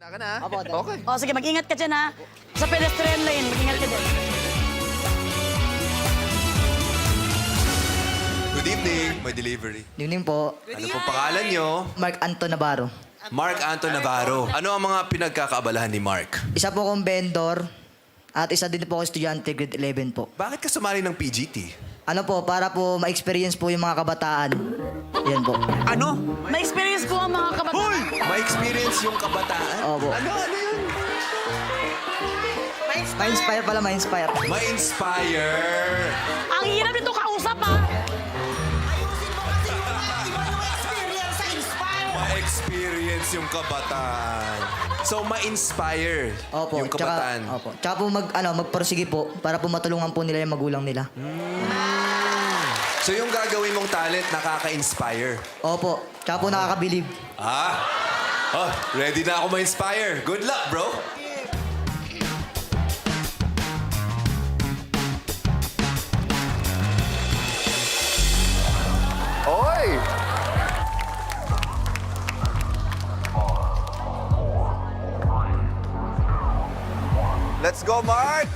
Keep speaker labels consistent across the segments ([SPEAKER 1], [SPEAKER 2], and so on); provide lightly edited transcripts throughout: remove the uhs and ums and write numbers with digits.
[SPEAKER 1] Taka na, ha?
[SPEAKER 2] Opo, Dad.
[SPEAKER 1] Okay.
[SPEAKER 3] O, sige, mag-ingat ka dyan, ha? Sa pedestrian lane, mag-ingat ka dyan.
[SPEAKER 1] Good evening, my delivery.
[SPEAKER 2] Good evening po.
[SPEAKER 1] Ano pong pangalan nyo?
[SPEAKER 2] Mark Anton Navarro.
[SPEAKER 1] Mark Anton Navarro. Ano ang mga pinagkakaabalahan ni Mark?
[SPEAKER 2] Isa po akong vendor at isa din po ako estudyante, grade 11 po.
[SPEAKER 1] Bakit ka sumali ng PGT?
[SPEAKER 2] Ano po, para po ma-experience po yung mga kabataan. Yan po.
[SPEAKER 1] Ano?
[SPEAKER 3] May experience po ang mga kabataan.
[SPEAKER 1] Ma-experience yung kabataan?
[SPEAKER 2] Opo.
[SPEAKER 1] Ano yun?
[SPEAKER 2] Ma-inspire pala, ma-inspire.
[SPEAKER 1] Ma-inspire.
[SPEAKER 3] Ang hirap nito kausap, ha?
[SPEAKER 1] Ma-experience yung kabataan. So, ma-inspire
[SPEAKER 2] Opo.
[SPEAKER 1] yung kabataan.
[SPEAKER 2] Opo. Tsaka po magporsige po para po matulungan po nila yung magulang nila.
[SPEAKER 1] So, yung gagawin mong talent, nakaka-inspire.
[SPEAKER 2] Opo. Tsaka po nakakabilib.
[SPEAKER 1] Ah? Oh, ready na ako ma-inspire. Good luck, bro. Oy! Let's go, Mark!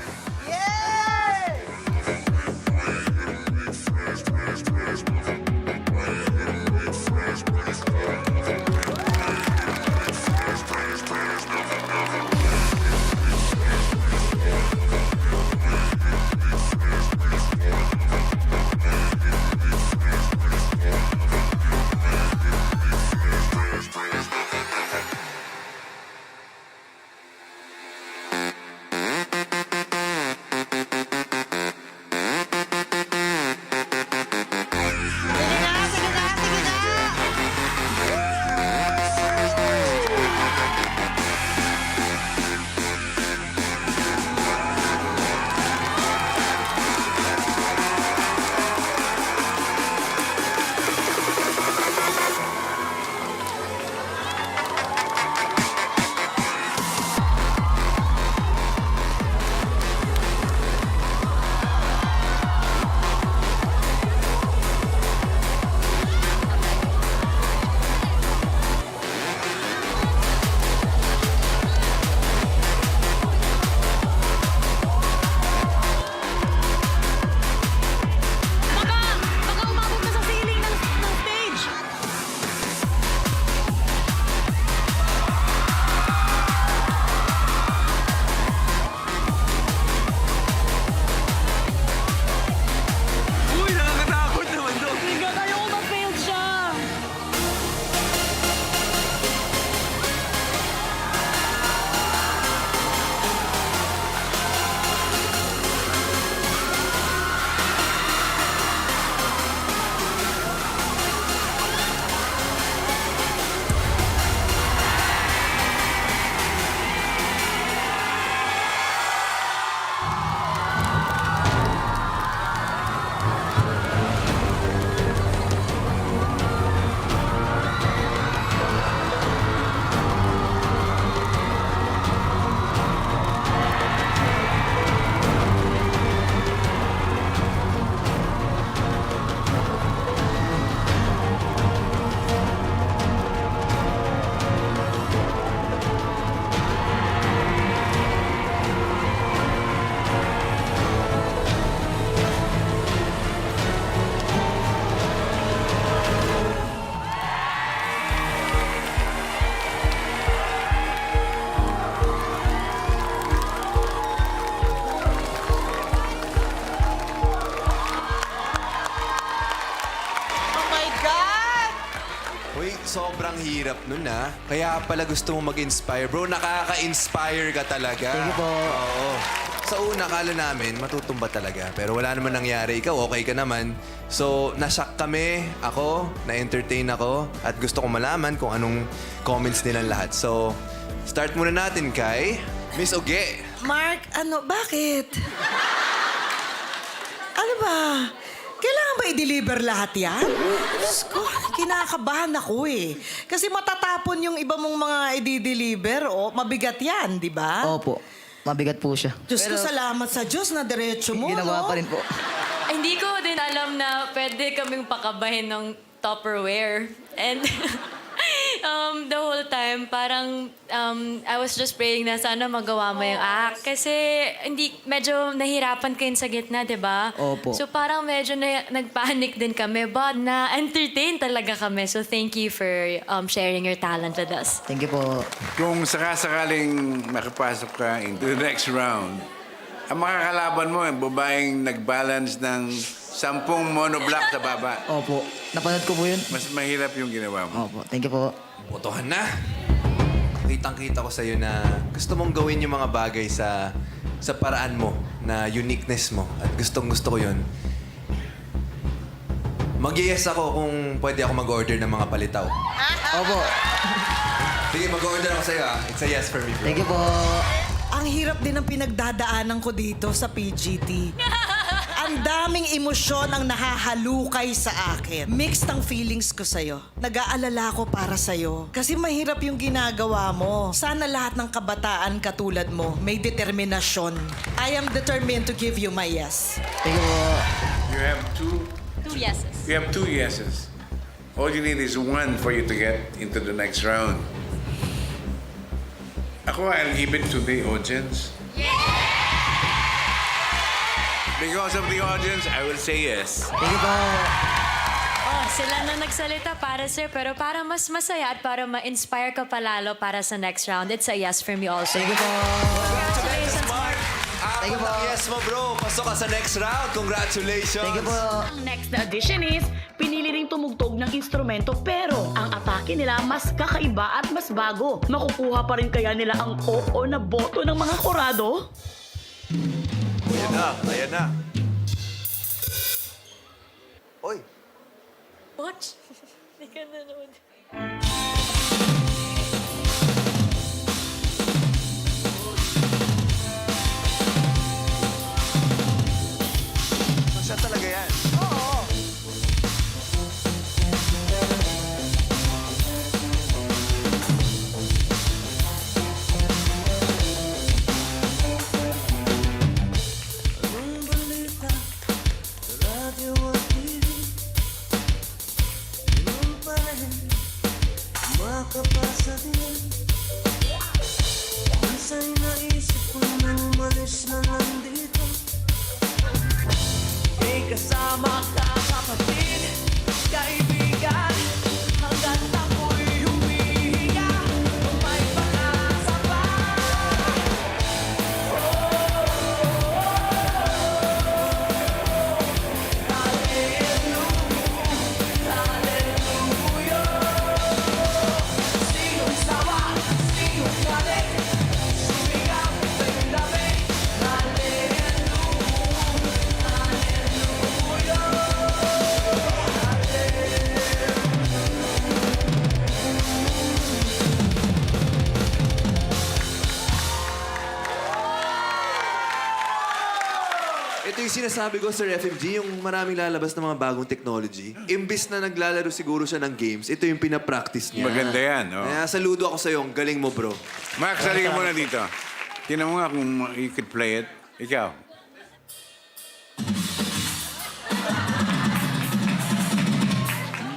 [SPEAKER 3] Baka umabot na sa ceiling ng stage.
[SPEAKER 1] Uy, nakakatakot naman to.
[SPEAKER 3] Bigla tayo kung ma-failed siya.
[SPEAKER 4] Oh my God!
[SPEAKER 1] Uy, sobrang hirap nun, ha? Kaya pala gusto mo mag-inspire. Bro, nakaka-inspire ka talaga.
[SPEAKER 2] Thank you po.
[SPEAKER 1] Oo. Sa una, akala namin, matutumba talaga. Pero wala naman nangyari. Ikaw, okay ka naman. So, nashock kami. Ako, na-entertain ako. At gusto ko malaman kung anong comments nilang lahat. So, start muna natin kay Miss Oge.
[SPEAKER 4] Mark, bakit? Ano ba? Kailangan ba i-deliver lahat yan? Diyos ko, kinakabahan ako eh. Kasi matatapon yung iba mong mga i-deliver, mabigat yan, di ba?
[SPEAKER 2] Opo. Mabigat po siya.
[SPEAKER 4] Diyos ko, salamat sa Diyos na diretso mo,
[SPEAKER 2] Ginawa pa rin po.
[SPEAKER 5] Hindi ko din alam na pwede kaming pakabahin ng Tupperware. And
[SPEAKER 3] The whole time, parang I was just praying na sana magawa mo yung act. Kasi medyo nahirapan kayo sa gitna, di ba?
[SPEAKER 2] Opo.
[SPEAKER 3] So parang medyo nagpanic din kami, but na-entertain talaga kami. So thank you for sharing your talent with us.
[SPEAKER 2] Thank you po.
[SPEAKER 5] Kung sakasakaling makapasok ka into the next round, ang makakalaban mo, ang babaeng nag-balance ng 10 monoblock sa baba.
[SPEAKER 2] Opo. Napanood ko po yun.
[SPEAKER 5] Mas mahirap yung ginawa mo.
[SPEAKER 2] Opo. Thank you po.
[SPEAKER 1] Botohan na. Kitang-kita ko sa'yo na gusto mong gawin yung mga bagay sa paraan mo, na uniqueness mo. At gustong-gusto ko yun. Mag-yes ako kung pwede ako mag-order ng mga palitaw.
[SPEAKER 2] Opo.
[SPEAKER 1] Sige, mag-order ako sa'yo ah. It's a yes for me, bro.
[SPEAKER 2] Thank you po.
[SPEAKER 4] Ang hirap din ng pinagdadaanan ko dito sa PGT. Ang daming emosyon ang nahahalukay sa akin. Mixed ang feelings ko sa'yo. Nag-aalala ko para sa'yo. Kasi mahirap yung ginagawa mo. Sana lahat ng kabataan katulad mo may determinasyon. I am determined to give you my yes.
[SPEAKER 2] Thank you po.
[SPEAKER 5] You have two.
[SPEAKER 3] 2 yeses.
[SPEAKER 5] You have 2 yeses. All you need is 1 for you to get into the next round. Ako, I'll give it to the audience. Because of the audience, I will say yes.
[SPEAKER 2] Thank you po.
[SPEAKER 3] Oh, sila na nagsalita para sir, pero para mas masaya at para ma-inspire ka palalo para sa next round, it's a yes for me also.
[SPEAKER 2] Thank you po.
[SPEAKER 3] Congratulations, Mark.
[SPEAKER 1] Thank you, yes mo, bro. Pasok ka sa next round. Congratulations.
[SPEAKER 2] Thank you po.
[SPEAKER 6] Ang next na addition is, pinili ring tumugtog ng instrumento pero ang atake nila mas kakaiba at mas bago. Makukuha pa rin kaya nila ang oo na boto ng mga kurado?
[SPEAKER 1] Ayan na, ayan na. Oy.
[SPEAKER 3] Watch. Hindi ka nanood.
[SPEAKER 1] Siya talaga yan.
[SPEAKER 7] Makapasa din. Minsan'y naisip ko na umalis na lang dito. May kasama ka, kapatid, kaibigan. Hanggang ako'y humihinga, kung may pag-asa pa.
[SPEAKER 1] Ito yung sinasabi ko, Sir FMG, yung maraming lalabas ng mga bagong technology. Imbis na naglalaro siguro siya ng games, ito yung pinapractice niya.
[SPEAKER 5] Maganda yan, oh.
[SPEAKER 1] Kaya saludo ako sa'yo. Ang galing mo, bro.
[SPEAKER 5] Max, halika muna dito. Tingnan mo nga kung you could play it. Ikaw.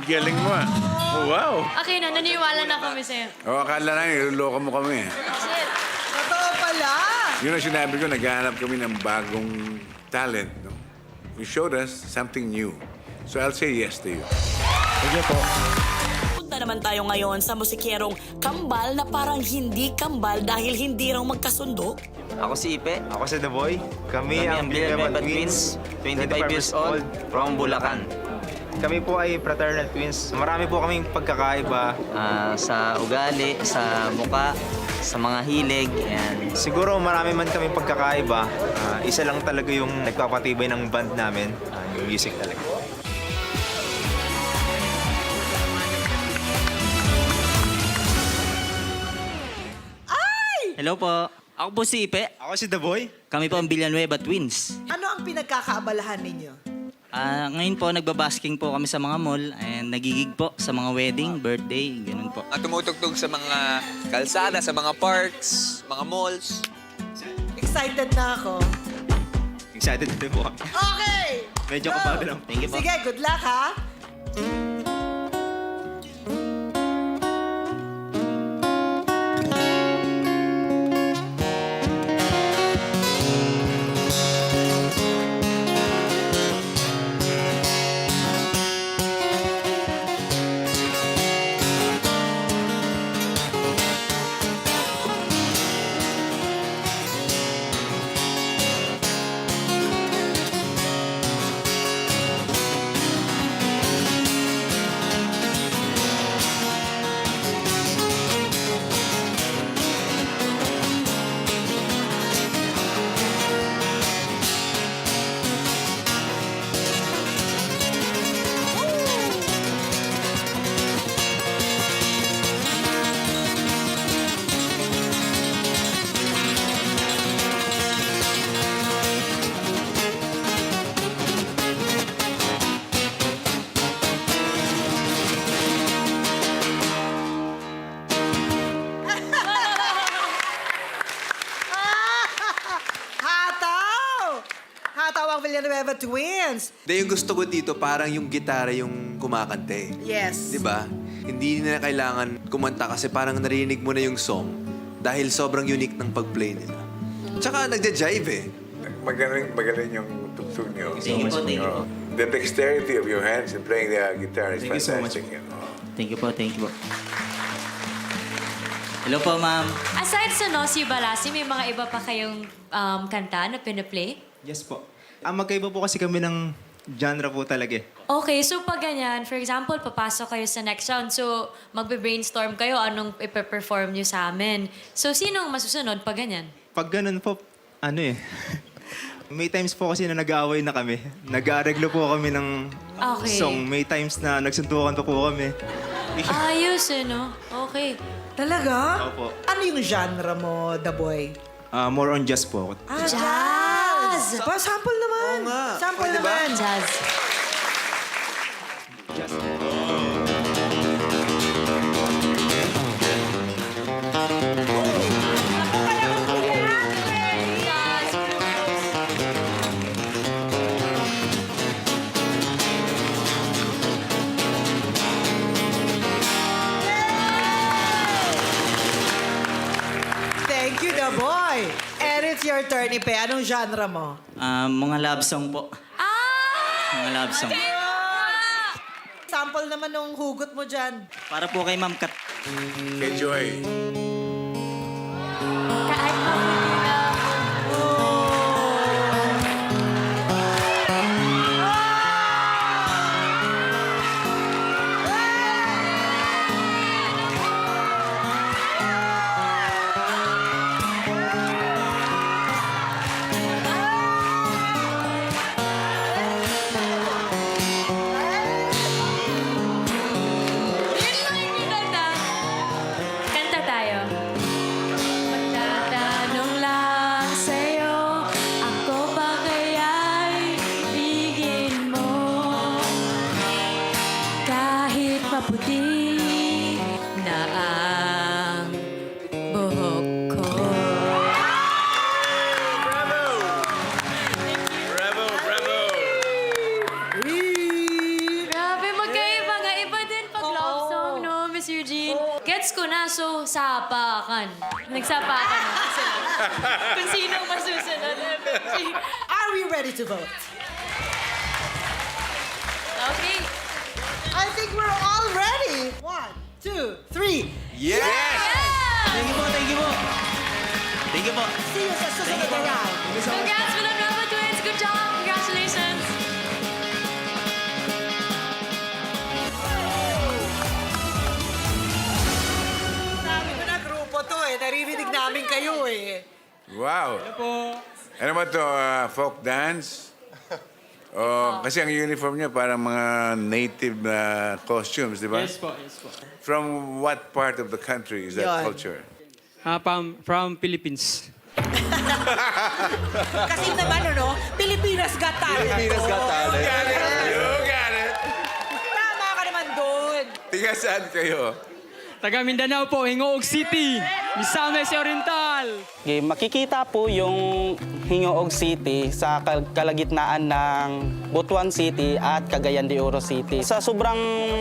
[SPEAKER 5] Galing mo ah. Oh, wow.
[SPEAKER 3] Okay na, naniwala na kami sa'yo.
[SPEAKER 5] O, akala na niloloko mo kami.
[SPEAKER 3] Shit.
[SPEAKER 4] Totoo pala.
[SPEAKER 5] Yun ang sinabi ko, naghahanap kami ng bagong talent. No? You showed us something new. So I'll say yes to you.
[SPEAKER 2] Thank you po.
[SPEAKER 6] Punta naman tayo ngayon sa musikerong kambal na parang hindi kambal dahil hindi raw magkasundo.
[SPEAKER 8] Ako si Ipe.
[SPEAKER 9] Ako si The Boy. Kami ang
[SPEAKER 8] Villanueva
[SPEAKER 9] Villanueva
[SPEAKER 8] Twins,
[SPEAKER 9] Twins,
[SPEAKER 8] 25 years old, from Bulacan.
[SPEAKER 9] Kami po ay fraternal twins. Marami po kaming pagkakaiba.
[SPEAKER 8] Sa ugali, sa muka, sa mga hilig, and
[SPEAKER 9] Siguro marami man kaming pagkakaiba. Isa lang talaga yung nagpapatibay ng band namin, yung music talaga.
[SPEAKER 8] hello po. Ako po si Ipe.
[SPEAKER 9] Ako si The Boy.
[SPEAKER 8] Kami po ang Villanueva Twins.
[SPEAKER 4] Ano ang pinagkakaabalahan ninyo?
[SPEAKER 8] Ngayon po, nagbabasking po kami sa mga mall and nagigig po sa mga wedding, birthday, ganun po.
[SPEAKER 10] Tumutugtog sa mga kalsada, sa mga parks, mga malls.
[SPEAKER 4] Excited na ako.
[SPEAKER 9] Excited din po kami.
[SPEAKER 4] Okay!
[SPEAKER 9] Medyo
[SPEAKER 4] Go!
[SPEAKER 9] kapagod lang.
[SPEAKER 8] Thank you po.
[SPEAKER 4] Sige, good luck ha. Villanueva twins.
[SPEAKER 1] Yung gusto ko dito, parang yung gitara yung kumakante.
[SPEAKER 4] Yes.
[SPEAKER 1] Di ba? Hindi na kailangan kumanta kasi parang narinig mo na yung song dahil sobrang unique ng pag-play nila. Tsaka nagja-jive eh.
[SPEAKER 5] Magaling yung tugtog niyo.
[SPEAKER 8] Thank you po, thank you po.
[SPEAKER 5] The dexterity of your hands in playing the guitar is
[SPEAKER 9] Thank you so much.
[SPEAKER 5] fantastic.
[SPEAKER 8] Thank you po, thank you po. Hello po, ma'am.
[SPEAKER 3] Aside sa Nosy Balasi, may mga iba pa kayong kanta na pinaplay?
[SPEAKER 9] Yes po. Magkaiba po kasi kami ng genre po talaga eh.
[SPEAKER 3] Okay, so pag ganyan, for example, papasok kayo sa next round, so magbe-brainstorm kayo anong ipe-perform nyo sa amin. So, sinong masusunod pag ganyan?
[SPEAKER 9] Pag ganun po, may times po kasi na nag-aaway na kami. Nag-aareglo po kami ng
[SPEAKER 3] Okay.
[SPEAKER 9] song. May times na nagsuntukan pa po kami.
[SPEAKER 3] Ayos eh, no? Okay.
[SPEAKER 4] Talaga?
[SPEAKER 9] Opo.
[SPEAKER 4] Ano yung genre mo, The Boy?
[SPEAKER 9] More on jazz po.
[SPEAKER 3] Jazz!
[SPEAKER 4] Sample naman.
[SPEAKER 1] Oo nga.
[SPEAKER 4] Sample
[SPEAKER 1] Pwede ba?
[SPEAKER 4] naman.
[SPEAKER 3] Jazz.
[SPEAKER 4] Thank you, The Boy. And it's your turn, Ipe. Anong genre mo?
[SPEAKER 8] Mga love song po.
[SPEAKER 3] Ah!
[SPEAKER 8] Mga love song.
[SPEAKER 4] Sample naman ng hugot mo dyan.
[SPEAKER 8] Para po kay Ma'am Kat.
[SPEAKER 5] Kay Joy.
[SPEAKER 3] Kahit mabuti na. Kanta tayo. Magtatanong lang sa'yo, ako ba kaya'y ibigin mo? Kahit maputi na ang buhok ko. Grabe, magkaiba nga. Iba din pag love song, no, Miss Eugene? Gets ko na, so sapakan. Nagsapakan na sila. Kung sino ang masusunod.
[SPEAKER 4] Are we ready to vote?
[SPEAKER 3] Okay.
[SPEAKER 4] I think we're all ready. 1, 2, 3.
[SPEAKER 1] Yes!
[SPEAKER 8] Thank you po, thank you po. Thank you po.
[SPEAKER 4] See you sa susunod na round.
[SPEAKER 3] Congrats, Villanueva Twins. Good job. Congratulations.
[SPEAKER 4] Sabi ko na grupo to eh. Naririnig namin kayo eh.
[SPEAKER 5] Wow. Ano ba to? Folk dance? Kasi ang uniform niya parang mga native na costumes, di ba?
[SPEAKER 11] Yes po, yes po.
[SPEAKER 5] From what part of the country is that
[SPEAKER 4] Yan.
[SPEAKER 5] culture?
[SPEAKER 11] From Philippines.
[SPEAKER 4] Kasi naman ano, Pilipinas Got Talent.
[SPEAKER 1] Pilipinas Got Talent.
[SPEAKER 5] You got it.
[SPEAKER 4] Tama ka naman doon.
[SPEAKER 5] Tiga saan kayo?
[SPEAKER 11] Taga Mindanao po, Hingoog City, Misamis Oriental.
[SPEAKER 8] Okay, makikita po yung Hingoog City sa kalagitnaan ng Butuan City at Cagayan de Oro City. Sa sobrang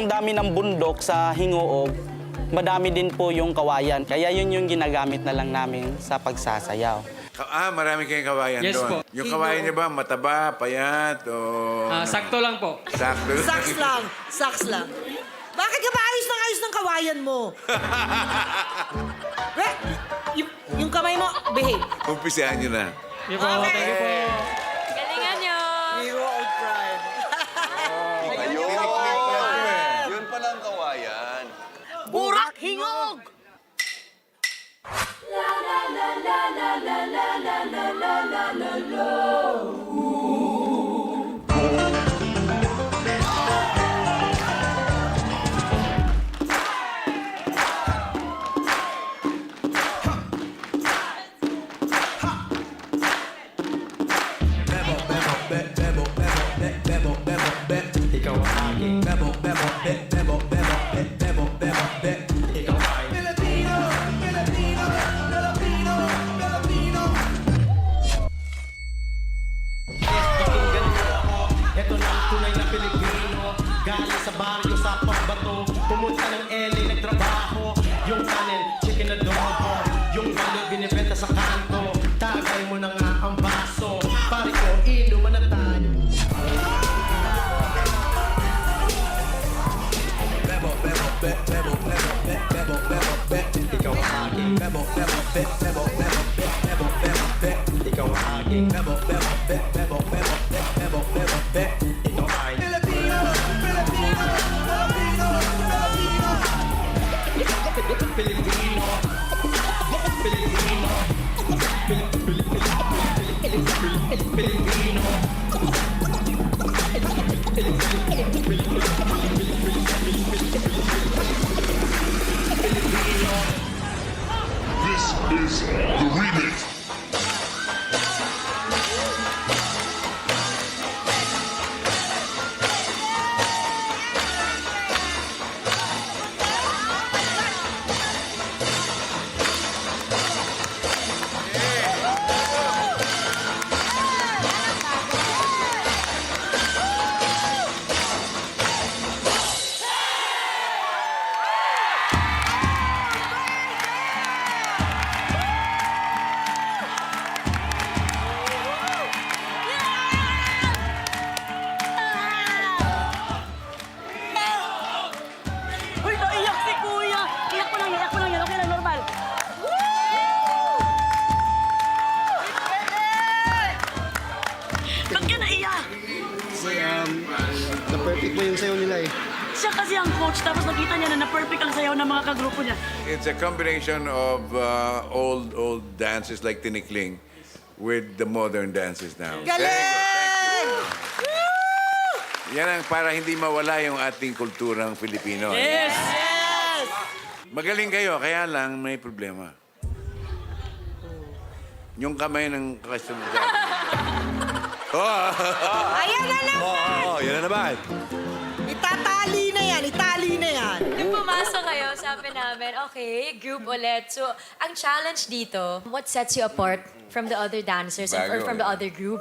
[SPEAKER 8] dami ng bundok sa Hingoog, madami din po yung kawayan. Kaya yun yung ginagamit na lang namin sa pagsasayaw.
[SPEAKER 5] Marami kayong kawayan
[SPEAKER 11] Yes
[SPEAKER 5] doon.
[SPEAKER 11] po.
[SPEAKER 5] Yung kawayan niya ba, mataba, payat, o...
[SPEAKER 11] Sakto lang po.
[SPEAKER 5] Sakto.
[SPEAKER 4] Saks lang. Saks lang. Bakit ka ba ayos ng kawayan mo? yung kamay mo, behave.
[SPEAKER 5] Umpisahan niyo na.
[SPEAKER 11] Thank you po, thank you po.
[SPEAKER 3] Galingan nyo.
[SPEAKER 4] Hero of pride.
[SPEAKER 1] Yun pala ang kawayan.
[SPEAKER 4] Burak hingog!
[SPEAKER 6] Uy, naiyak si Kuya! Iyak mo lang yan, okay lang, normal. Ba't ka naiyak?
[SPEAKER 7] Na-perfect mo yung sayo nila eh.
[SPEAKER 6] Siya kasi ang coach, tapos nakita niya na na-perfect ang sayaw ng mga kagrupo niya.
[SPEAKER 5] It's a combination of old dances like tinikling with the modern dances now.
[SPEAKER 4] Galing!
[SPEAKER 5] Thank you. Yan ang para hindi mawala yung ating kulturang Filipino.
[SPEAKER 6] Yes!
[SPEAKER 5] Magaling kayo, kaya lang may problema. Yung kamay ng customer.
[SPEAKER 4] Ayan na lang!
[SPEAKER 1] Yan na naman.
[SPEAKER 4] Itali na yan.
[SPEAKER 3] Nung pumasok kayo, sabi namin, okay, group ulit. So, ang challenge dito, what sets you apart from the other dancers or
[SPEAKER 5] Bago,
[SPEAKER 3] from the other group?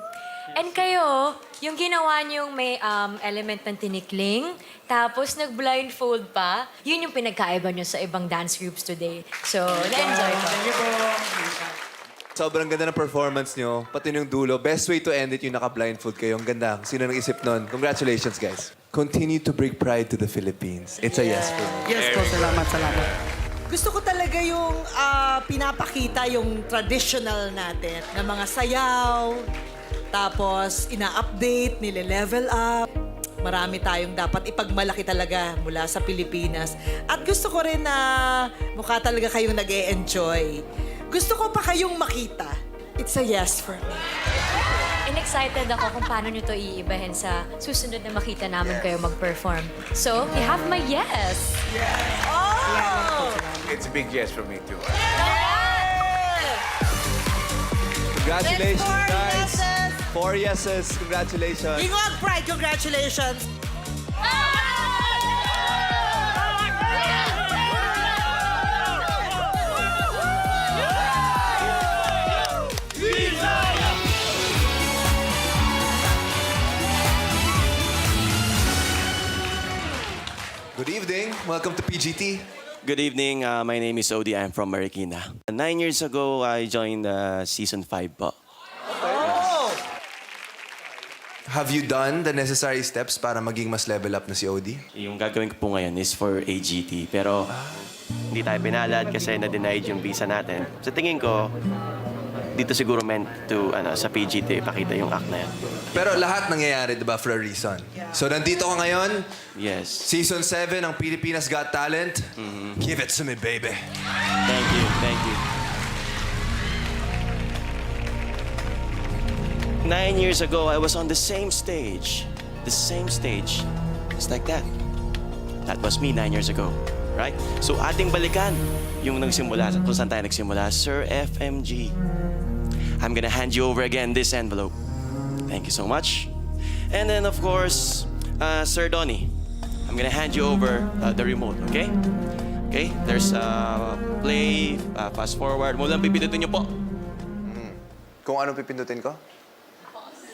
[SPEAKER 3] And kayo, yung ginawa niyong may element ng tinikling, tapos nag-blindfold pa, yun yung pinagkaiba niyo sa ibang dance groups today. So, na-enjoy ko.
[SPEAKER 1] Sobrang ganda ng performance nyo. Pati yung dulo. Best way to end it yung naka-blindfold kayo. Ang ganda. Sino nag-isip nun? Congratulations, guys. Continue to bring pride to the Philippines. It's a yes for me.
[SPEAKER 8] Yes po, salamat.
[SPEAKER 4] Gusto ko talaga yung pinapakita yung traditional natin na mga sayaw, tapos ina-update, nile-level up. Marami tayong dapat ipagmalaki talaga mula sa Pilipinas. At gusto ko rin na mukha talaga kayong nag-e-enjoy. Gusto ko pa kayong makita. It's a yes for me.
[SPEAKER 3] And excited ako kung paano nyo to iibahin sa susunod na makita namin kayo mag-perform. So, you have my yes!
[SPEAKER 4] Oh!
[SPEAKER 5] It's a big yes for me too.
[SPEAKER 1] Congratulations,
[SPEAKER 4] Four
[SPEAKER 1] guys.
[SPEAKER 4] yeses.
[SPEAKER 1] 4 yeses. Congratulations.
[SPEAKER 4] Ingog Pride, congratulations!
[SPEAKER 1] Good evening. Welcome to PGT.
[SPEAKER 12] Good evening. My name is Odie. I'm from Marikina. 9 years ago, I joined Season 5 po.
[SPEAKER 1] Have you done the necessary steps para maging mas level up na si Odie?
[SPEAKER 12] Yung gagawin ko po ngayon is for AGT. Pero hindi tayo pinalad kasi na-denied yung visa natin. Sa tingin ko, dito siguro meant to, sa PGT, ipakita yung act na yan.
[SPEAKER 1] Pero lahat nangyayari, di ba, for a reason. So, nandito ka ngayon.
[SPEAKER 12] Yes.
[SPEAKER 1] Season 7 ng Pilipinas Got Talent. Give it to me, baby.
[SPEAKER 12] Thank you. Thank you. 9 years ago, I was on the same stage. The same stage. Just like that. That was me 9 years ago. Right? So, ating balikan yung nagsimula, kung saan tayo nagsimula. Sir FMG. I'm gonna hand you over again this envelope. Thank you so much. And then, of course, Sir Donnie, I'm gonna hand you over the remote, okay? Okay? There's play, fast forward. Mo lang pipindutin niyo po.
[SPEAKER 1] Kung anong pipindutin ko?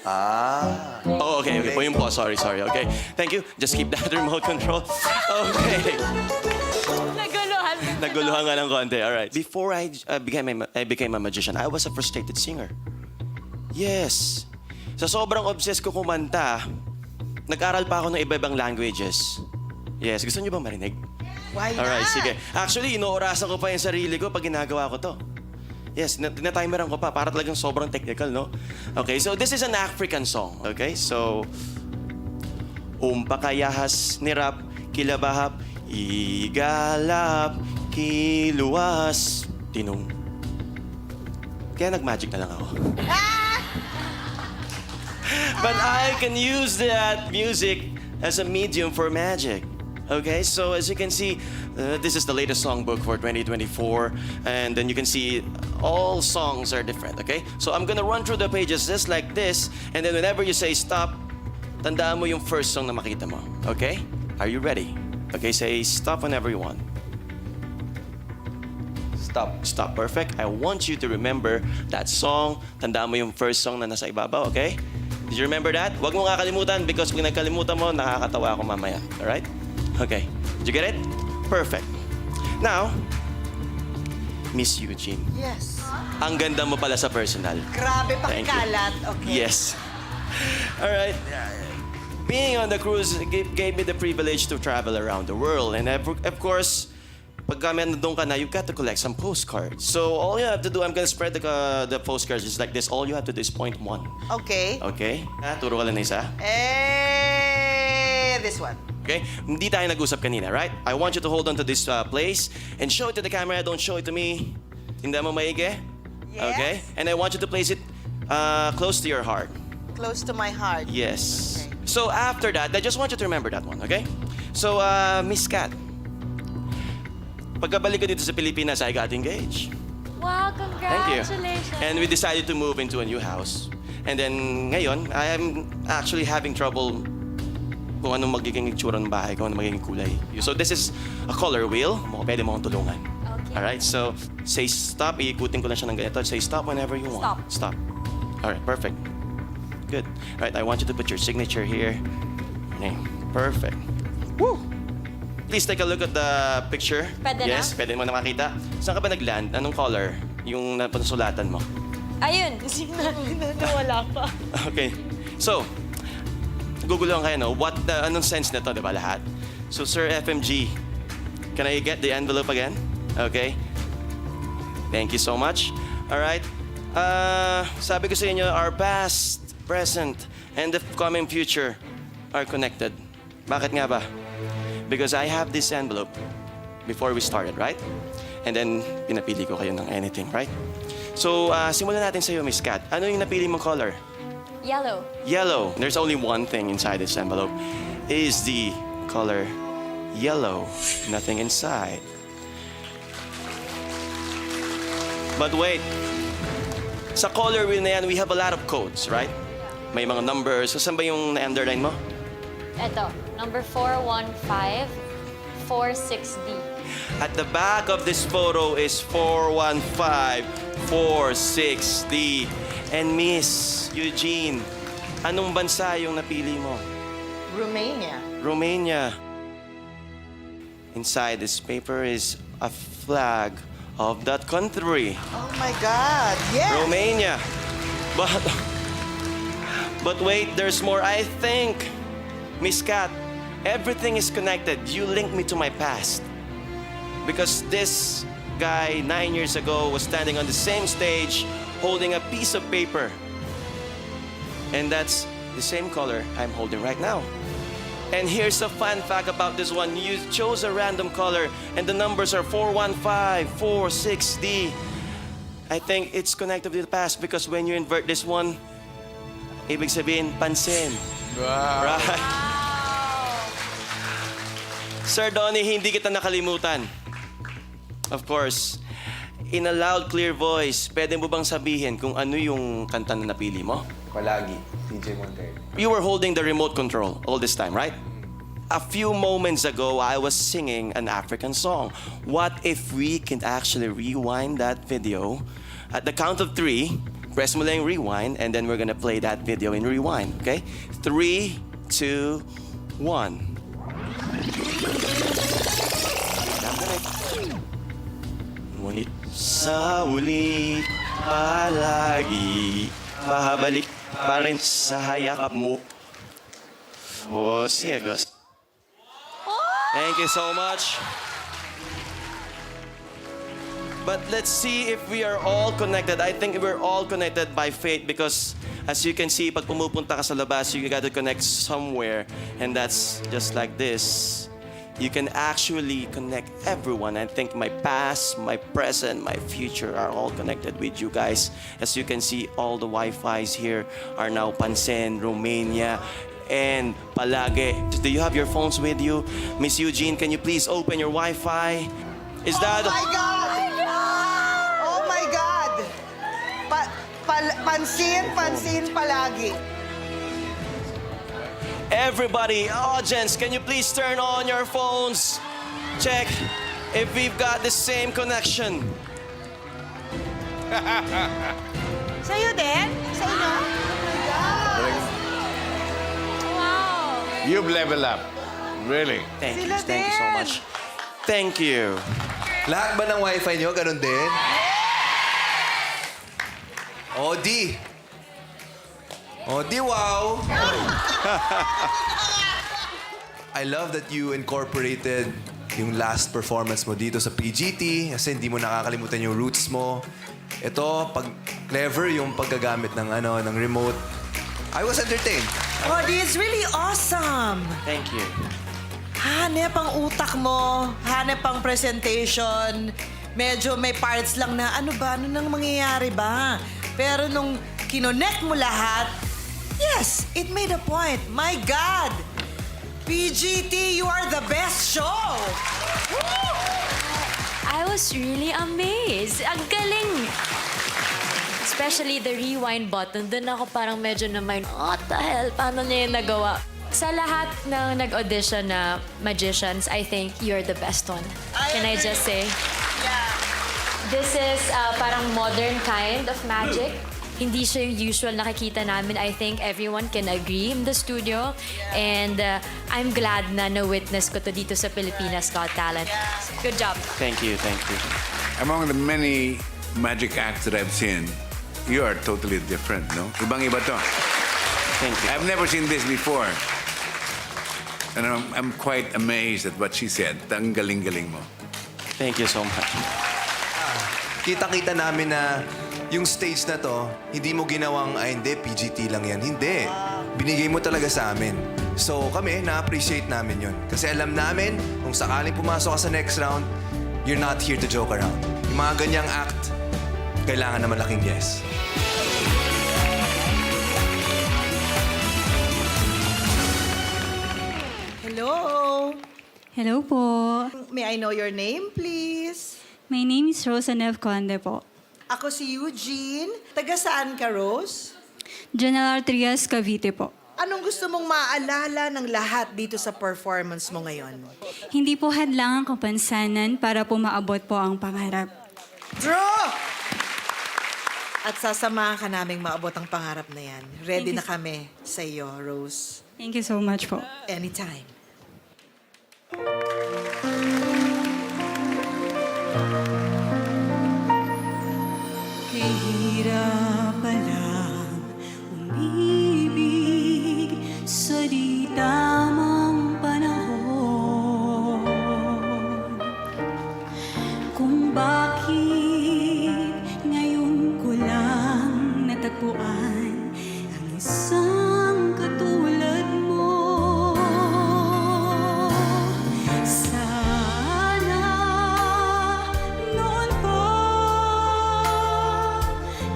[SPEAKER 12] Oh, okay. Po yun po. Sorry. Okay. Thank you. Just keep that remote control. Okay. Naguluhan nga ng konti. Alright. Before I became a magician, I was a frustrated singer. Yes. Sa sobrang obsessed ko kumanta, nag-aral pa ako ng iba-ibang languages. Yes. Gusto niyo ba marinig?
[SPEAKER 4] Why
[SPEAKER 12] Alright,
[SPEAKER 4] not?
[SPEAKER 12] sige. Actually, inoorasan ko pa yung sarili ko pag ginagawa ko to. Yes, tinatimeran ko pa para talagang sobrang technical, no? Okay, so this is an African song, okay? So, umpakayahas nirap, kilabahap, igalap, kiluwas, tinong. Kaya nag-magic na lang ako. But I can use that music as a medium for magic. Okay, so as you can see, this is the latest songbook for 2024, and then you can see all songs are different, okay? So I'm gonna run through the pages just like this, and then whenever you say stop, tandaan mo yung first song na makita mo, okay? Are you ready? Okay, say stop whenever you want.
[SPEAKER 10] Stop.
[SPEAKER 12] Stop, perfect. I want you to remember that song. Tandaan mo yung first song na nasa ibabaw, okay? Did you remember that? Huwag mo kakalimutan because pag nagkalimutan mo, nakakatawa ako mamaya. Alright? Okay. Did you get it? Perfect. Now, Miss Eugene.
[SPEAKER 4] Yes.
[SPEAKER 12] Ang ganda mo pala sa personal.
[SPEAKER 4] Grabe,
[SPEAKER 12] Thank you.
[SPEAKER 4] pakikalat. Okay.
[SPEAKER 12] Yes. Alright. Being on the cruise gave me the privilege to travel around the world. And of course, pagka nandun ka na, you've got to collect some postcards. So all you have to do, I'm gonna spread the postcards just like this. All you have to do is point one.
[SPEAKER 4] Okay.
[SPEAKER 12] Okay? Turo ka lang na isa.
[SPEAKER 4] This one.
[SPEAKER 12] Okay? Hindi tayo nag-usap kanina, right? I want you to hold on to this place and show it to the camera. Don't show it to me. Hindi mo maigi?
[SPEAKER 4] Yes.
[SPEAKER 12] Okay? And I want you to place it close to your heart.
[SPEAKER 4] Close to my heart.
[SPEAKER 12] Yes.
[SPEAKER 4] Okay.
[SPEAKER 12] So after that, I just want you to remember that one, okay? So, Miss Kat, pagkabalik ko dito sa Pilipinas, I got engaged.
[SPEAKER 3] Wow,
[SPEAKER 12] Thank you.
[SPEAKER 3] congratulations.
[SPEAKER 12] And we decided to move into a new house. And then ngayon, I am actually having trouble kung anong magiging itsura ng bahay, kung anong magiging kulay. So this is a color wheel. Pwede mo akong tulungan.
[SPEAKER 3] Okay.
[SPEAKER 12] Alright, so say stop. Iikutin ko lang siya ng ganito. Say stop whenever you want. Stop. Alright, perfect. Good. Alright, I want you to put your signature here. Okay, perfect. Woo! Please take a look at the picture.
[SPEAKER 3] Pwede na?
[SPEAKER 12] Yes, pwede mo na makita. Saan ka ba nag-land? Anong color? Yung napansulatan mo.
[SPEAKER 3] Ayun, wala pa.
[SPEAKER 12] Okay. So, guguluhan kayo, no? Anong sense nito, di ba, lahat? So, Sir FMG, can I get the envelope again? Okay. Thank you so much. Alright. Sabi ko sa inyo, our past, present, and the coming future are connected. Bakit nga ba? Because I have this envelope before we started, right? And then, pinapili ko kayo ng anything, right? So, simulan natin sa'yo, Miss Kat. Ano yung napili mong color?
[SPEAKER 3] Yellow.
[SPEAKER 12] Yellow. There's only one thing inside this envelope. Is the color yellow. Nothing inside. But wait. Sa color wheel na yan, we have a lot of codes, right? May mga numbers. So, saan ba yung na-underline mo?
[SPEAKER 3] Eto, number 415, 46D.
[SPEAKER 12] At the back of this photo is 415-46D. And Miss Eugene, anong bansa yung napili mo?
[SPEAKER 4] Romania.
[SPEAKER 12] Romania. Inside this paper is a flag of that country.
[SPEAKER 4] Oh my God. Yes.
[SPEAKER 12] Romania. But wait, there's more. I think, Miss Kat, everything is connected. You linked me to my past. Because this guy 9 years ago was standing on the same stage holding a piece of paper. And that's the same color I'm holding right now. And here's a fun fact about this one. You chose a random color and the numbers are 415-46D. I think it's connected to the past because when you invert this one, ibig sabihin, pansin.
[SPEAKER 10] Wow.
[SPEAKER 12] Right? Sir Donnie, hindi kita nakalimutan. Of course, in a loud, clear voice, pwede mo bang sabihin kung ano yung kanta na napili mo?
[SPEAKER 1] Palagi, DJ Wonder.
[SPEAKER 12] You were holding the remote control all this time, right? A few moments ago, I was singing an African song. What if we can actually rewind that video? At the count of 3, press mo lang yung rewind, and then we're gonna play that video in rewind, okay? 3, 2, 1. Ngunit sa uli, palagi, pabalik pa rin sa hayakap mo. Oh, sige, Gus. Thank you so much. But let's see if we are all connected. I think we're all connected by faith because as you can see, pag pumupunta ka sa labas, you got to connect somewhere. And that's just like this. You can actually connect everyone. I think my past, my present, my future are all connected with you guys. As you can see, all the Wi-Fis here are now Pansin, Romania, and Palage. Do you have your phones with you? Miss Eugene, can you please open your Wi-Fi? Is that...
[SPEAKER 4] Oh my God! Oh my God! Pansin palagi.
[SPEAKER 12] Everybody, audience, can you please turn on your phones? Check if we've got the same connection.
[SPEAKER 4] Sa'yo din? Sa inyo?
[SPEAKER 3] Wow!
[SPEAKER 5] You've leveled up. Really.
[SPEAKER 12] Thank you
[SPEAKER 4] Sila
[SPEAKER 12] so
[SPEAKER 4] din.
[SPEAKER 12] much. Thank you.
[SPEAKER 1] Lahat ba ng wifi nyo? Ganun din? Odi! Odi, wow! I love that you incorporated yung last performance mo dito sa PGT kasi hindi mo nakakalimutan yung roots mo. Ito, pag clever yung paggagamit ng ng remote. I was entertained.
[SPEAKER 4] Oh, this is really awesome.
[SPEAKER 12] Thank you.
[SPEAKER 4] Hanep ang utak mo. Hanep ang presentation. Medyo may parts lang na ano nang mangyayari ba? Pero nung kinonect mo lahat, yes, it made a point. My God! PGT, you are the best show!
[SPEAKER 3] I was really amazed. Ang galing! Especially the rewind button. Doon ako parang medyo na-mind, what the hell? Paano niya yung nagawa? Sa lahat ng nag-audition na magicians, I think you're the best one. Can I just say?
[SPEAKER 4] Yeah.
[SPEAKER 3] This is parang modern kind of magic. Hindi siya yung usual nakikita namin. I think everyone can agree in the studio. And I'm glad na na-witness ko to dito sa Pilipinas Got Talent. Good job.
[SPEAKER 12] Thank you, thank you.
[SPEAKER 5] Among the many magic acts that I've seen, you are totally different, no? Ibang-iba to.
[SPEAKER 12] Thank you.
[SPEAKER 5] I've never seen this before. And I'm quite amazed at what she said. Ang galing-galing mo.
[SPEAKER 12] Thank you so much.
[SPEAKER 1] Kita-kita namin na yung stage na to, hindi mo ginawang, hindi, PGT lang yan. Hindi. Binigay mo talaga sa amin. So kami, na-appreciate namin yun. Kasi alam namin, kung sakaling pumasok ka sa next round, you're not here to joke around. Yung mga ganyang act, kailangan na malaking yes.
[SPEAKER 4] Hello.
[SPEAKER 13] Hello po.
[SPEAKER 4] May I know your name, please?
[SPEAKER 13] My name is Rosa Nev Conde po.
[SPEAKER 4] Ako si Eugene. Taga saan ka, Rose?
[SPEAKER 13] General Trias, Cavite po.
[SPEAKER 4] Anong gusto mong maalala ng lahat dito sa performance mo ngayon?
[SPEAKER 13] Hindi po hadlang ang kapansanan para po maabot po ang pangarap.
[SPEAKER 4] Draw! At sasamahan ka naming maabot ang pangarap na yan. Ready na kami sa iyo, Rose.
[SPEAKER 13] Thank you so much po.
[SPEAKER 4] Anytime.
[SPEAKER 13] Kahirap palang umibig sa di tamang panahon. Kung bakit ngayon ko lang natagpuan ang isang katulad mo. Sana noon pa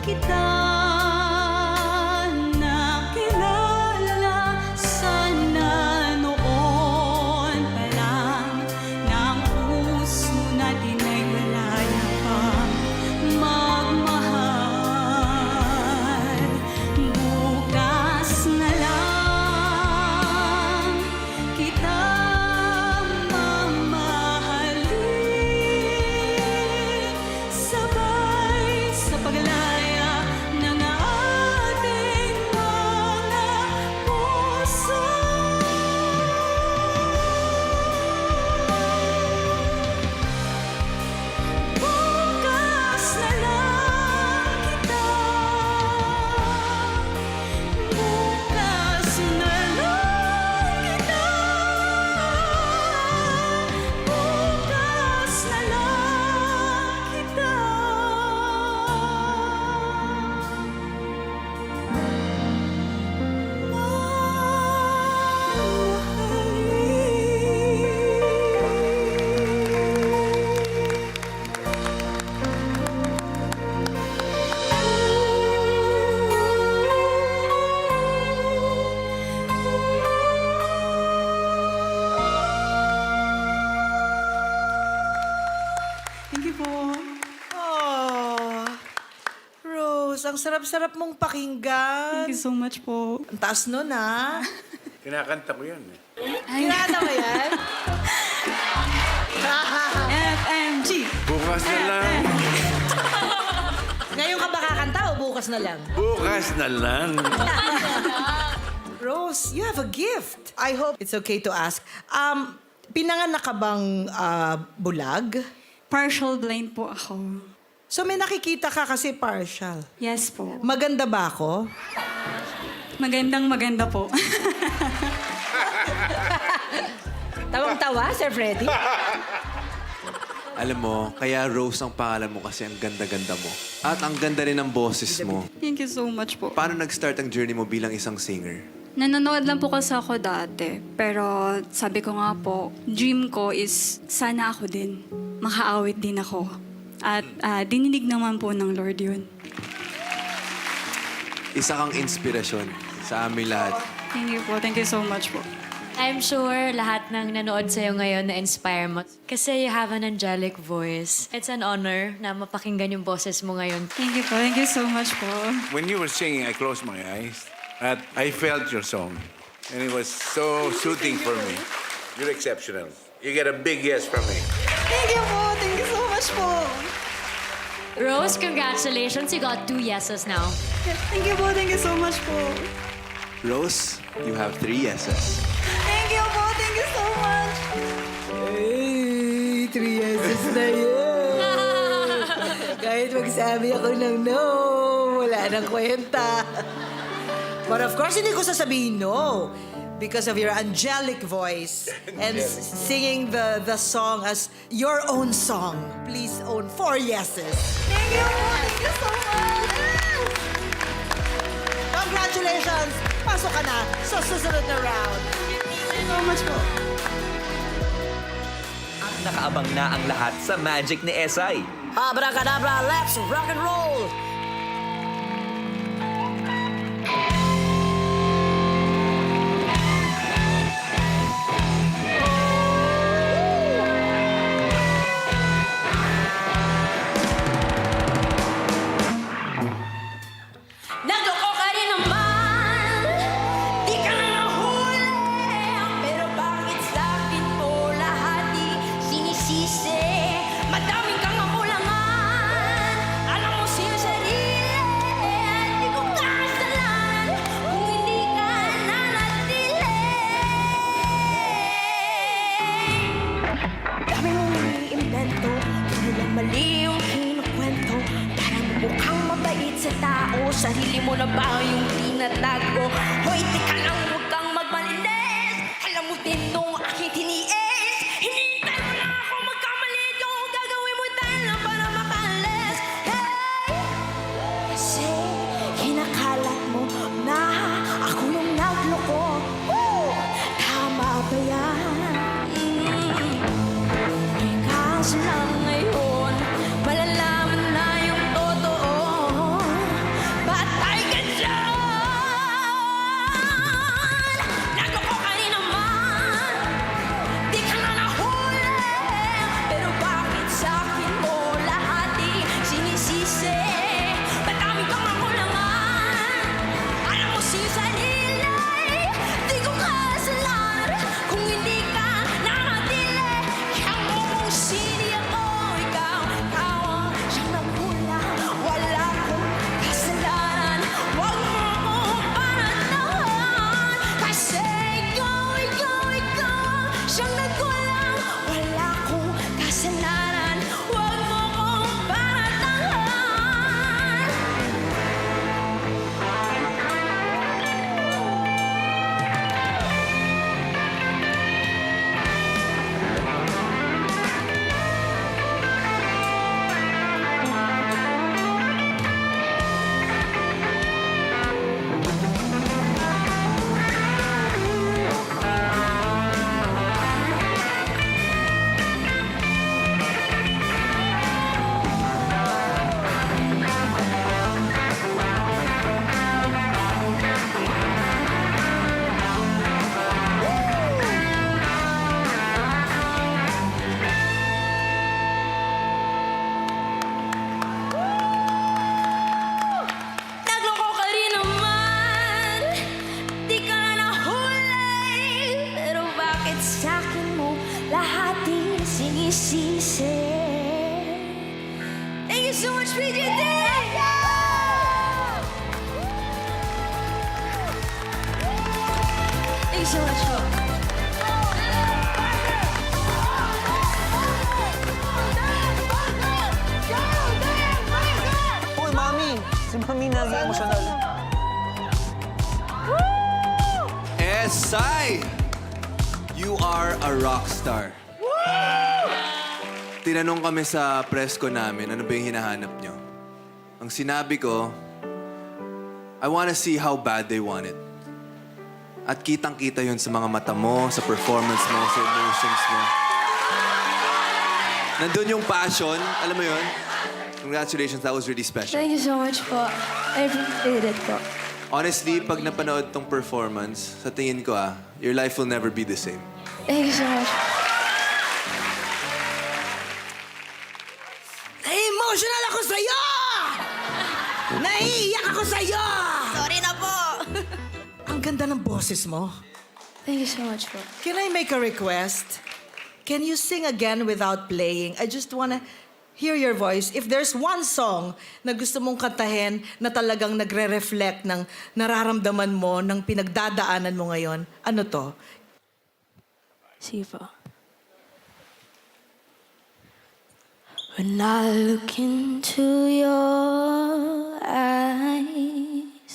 [SPEAKER 13] kita nakilala, sana noon pa lang na ang puso natin ay malaya pang magmahal. Bukas na lang kita mamahalin, sabay sa paglaya
[SPEAKER 4] Rose, ang sarap-sarap mong pakinggan.
[SPEAKER 13] Thank you so much po.
[SPEAKER 4] Ang taas nun, ha?
[SPEAKER 5] Kinakanta ko yan.
[SPEAKER 4] Kinata mo yan?
[SPEAKER 13] FMG!
[SPEAKER 5] Bukas na lang.
[SPEAKER 4] Ngayon ka ba kakanta o bukas na lang?
[SPEAKER 5] Bukas na lang.
[SPEAKER 4] Rose, you have a gift. I hope it's okay to ask. Pinanganak ka bang bulag?
[SPEAKER 13] Partial blind po ako.
[SPEAKER 4] So may nakikita ka kasi partial.
[SPEAKER 13] Yes po.
[SPEAKER 4] Maganda ba ako?
[SPEAKER 13] Maganda po.
[SPEAKER 4] Tawang-tawa, Sir Freddy?
[SPEAKER 1] Alam mo, kaya Rose ang pangalan mo kasi ang ganda-ganda mo. At ang ganda rin ng boses mo.
[SPEAKER 13] Thank you so much po.
[SPEAKER 1] Paano nag-start ang journey mo bilang isang singer?
[SPEAKER 13] Nanonood lang po kasi ako dati. Pero sabi ko nga po, dream ko is sana ako din. Makaawit din ako. At dininig naman po ng Lord yun.
[SPEAKER 1] Isa kang inspirasyon sa amin lahat.
[SPEAKER 13] Thank you po. Thank you so much po.
[SPEAKER 3] I'm sure lahat ng nanood sa'yo ngayon na-inspire mo. Kasi you have an angelic voice. It's an honor na mapakinggan yung boses mo ngayon.
[SPEAKER 13] Thank you po. Thank you so much po.
[SPEAKER 5] When you were singing, I closed my eyes. At I felt your song. And it was so soothing for me. You're exceptional. You get a big yes from me.
[SPEAKER 4] Thank you po. Thank you so much po.
[SPEAKER 3] Rose, congratulations. You got 2 yeses now.
[SPEAKER 13] Thank you po. Thank you so much po.
[SPEAKER 1] Rose, you have 3 yeses.
[SPEAKER 4] Thank you po. Thank you so much. Hey, 3 yeses na yun. Kahit magsabi ako ng no, wala nang kwenta. But of course, hindi ko sasabihin no. Because of your angelic voice and singing the song as your own song. Please own 4 yeses. Thank you po. Thank you so much. Congratulations. Pasok ka na sa susunod na round. Thank you so much po.
[SPEAKER 10] At nakaabang na ang lahat sa magic ni Esay.
[SPEAKER 4] Abracadabra, let's rock and roll!
[SPEAKER 3] Nagloko ka rin naman. Di ka na nahuli. Pero bakit sa akin mo lahat sinisisi? Madaming kang makulangan. Alam mo sa'yo sarili. Di ko kasalanan kung hindi ka nanatili. Dami mong iniimbento. Puro lang mali yung kinukwento. Parang mukhang mabait sa tao. Sarili mo na ba yung tinatago? Hoy, teka lang, huwag kang magmalinis. Alam mo din nung aking tiniis. Hinihintay mo na ako magkamali. Yung gagawin mo tayo lang para makalis. Hey! Kasi kinakalat mo na ako yung nagloko. Woo! Tama ba yan? Kaso lang ngayon, malalaman na yung totoo. Patay ka dyan!
[SPEAKER 13] you so much po.
[SPEAKER 9] Uy, Mami! Si Mami naging emosyonal.
[SPEAKER 1] Esay! You are a rock star. Tinanong kami sa press ko namin, ano ba yung hinahanap nyo? Ang sinabi ko, I wanna see how bad they want it. At kitang-kita yun sa mga mata mo, sa performance mo, sa emotions mo. Nandun yung passion, alam mo yun? Congratulations, that was really special.
[SPEAKER 13] Thank you so much po. I appreciate it po.
[SPEAKER 1] Honestly, pag napanood tong performance, sa tingin ko your life will never be the same.
[SPEAKER 13] Thank you so much.
[SPEAKER 4] Emotional ako sa'yo! Naiiyak ako sa'yo!
[SPEAKER 2] Sorry na po.
[SPEAKER 4] Ang ganda ng boses mo.
[SPEAKER 13] Thank you so much po.
[SPEAKER 4] Can I make a request? Can you sing again without playing? I just wanna hear your voice. If there's one song na gusto mong kantahin na talagang nagre-reflect ng nararamdaman mo, ng pinagdadaanan mo ngayon, ano to?
[SPEAKER 13] Sige po. When I look into your eyes,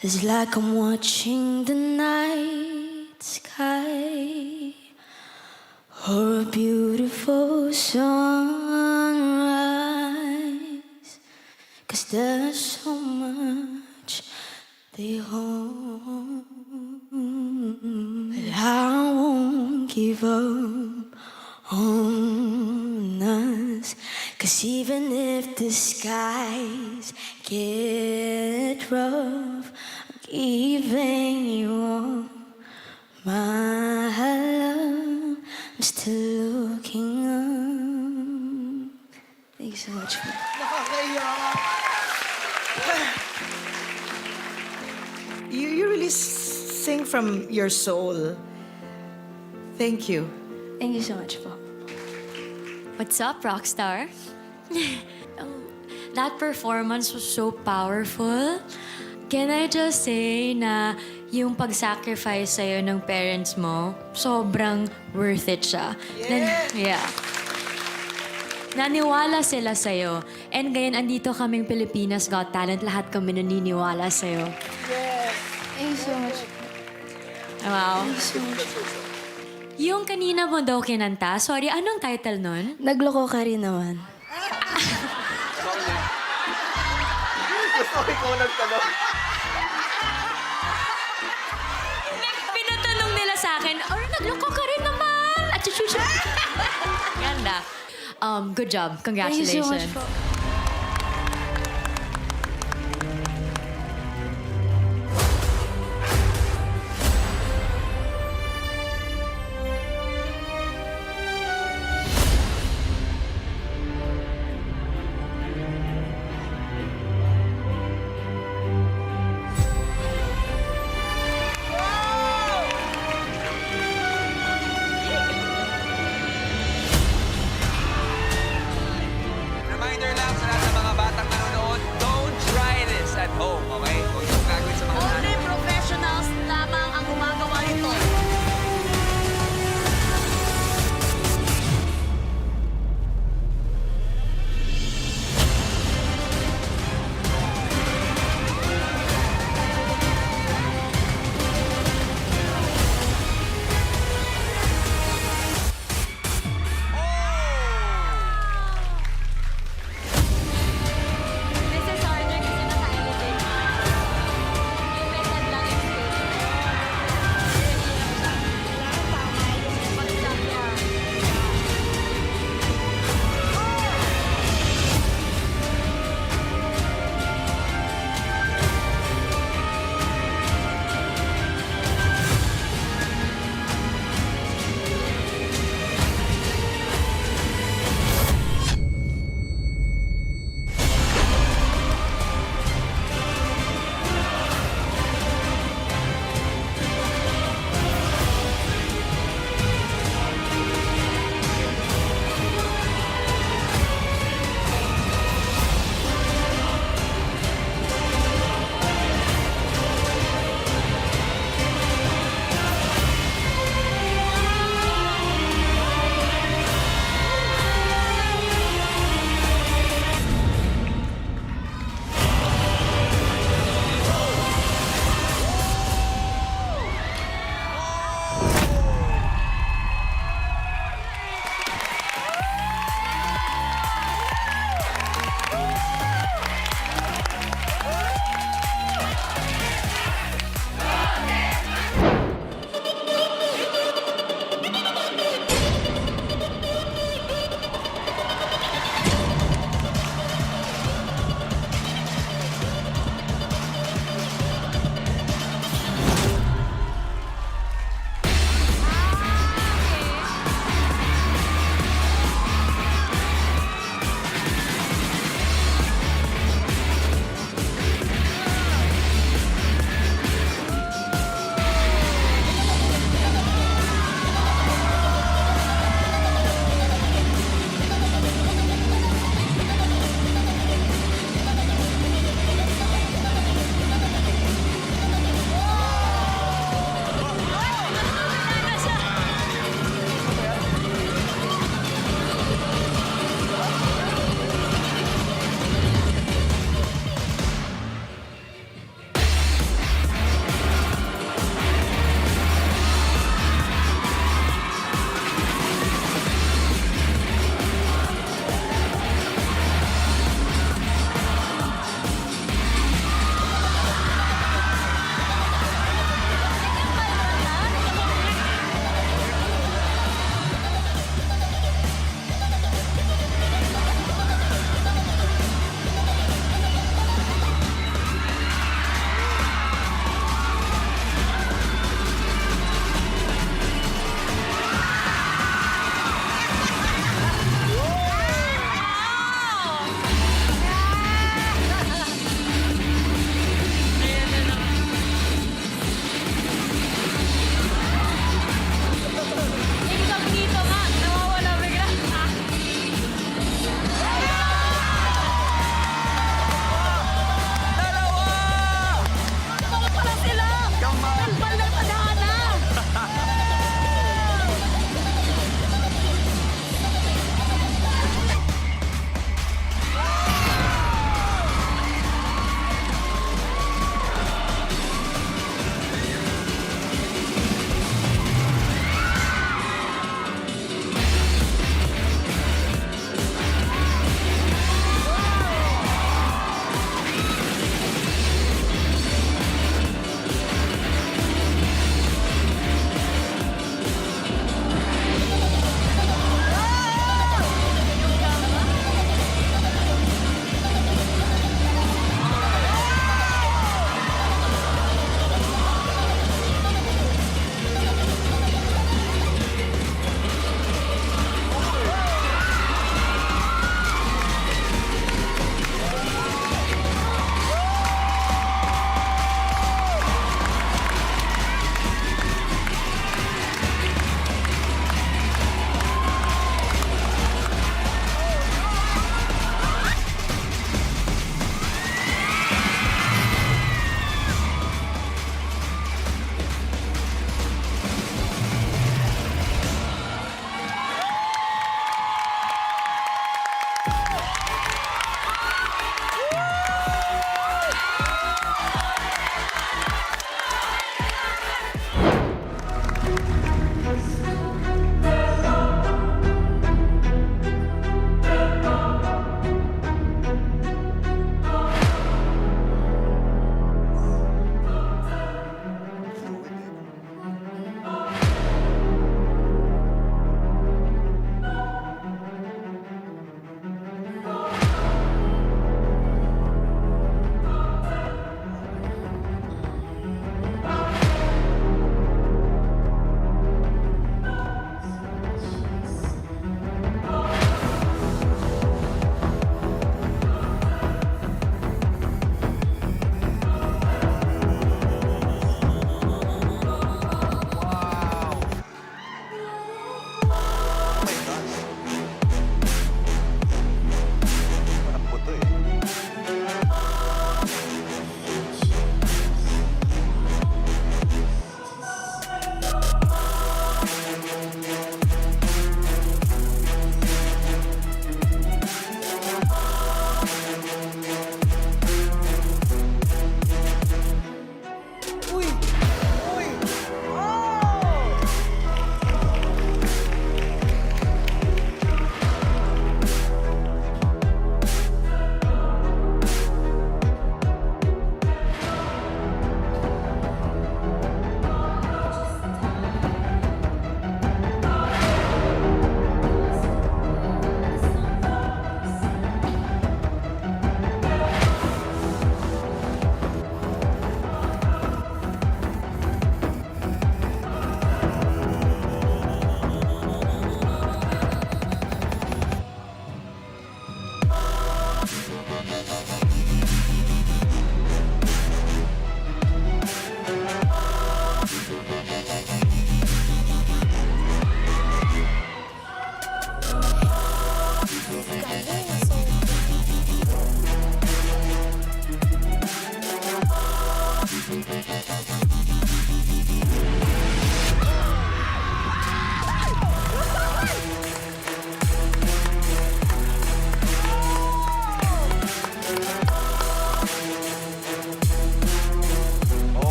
[SPEAKER 13] it's like I'm watching the night sky or a beautiful sunrise. 'Cause there's so much they hold, but I won't give up on us. 'Cause even if the skies get rough, I'm giving you all my love. I'm still looking up. Thank you so much.
[SPEAKER 4] You really sing from your soul. Thank you.
[SPEAKER 13] Thank you so much po.
[SPEAKER 3] What's up, Rockstar? That performance was so powerful. Can I just say na yung pag-sacrifice sa'yo ng parents mo, sobrang worth it siya. Yeah. Naniwala sila sa'yo. And ngayon, andito kaming Pilipinas Got Talent. Lahat kami naniniwala sa'yo.
[SPEAKER 13] Thank you so much.
[SPEAKER 3] Wow.
[SPEAKER 13] Thank you so much.
[SPEAKER 3] Yung kanina mo daw kinanta, sorry, anong title nun?
[SPEAKER 13] Nagloko ka rin naman.
[SPEAKER 3] Pinatanong nila sa akin, nagloko ka rin naman! At chuchuchu. Ganda. Good job.
[SPEAKER 13] Thank you so much
[SPEAKER 3] Congratulations.
[SPEAKER 13] po.
[SPEAKER 10] Reminder lang,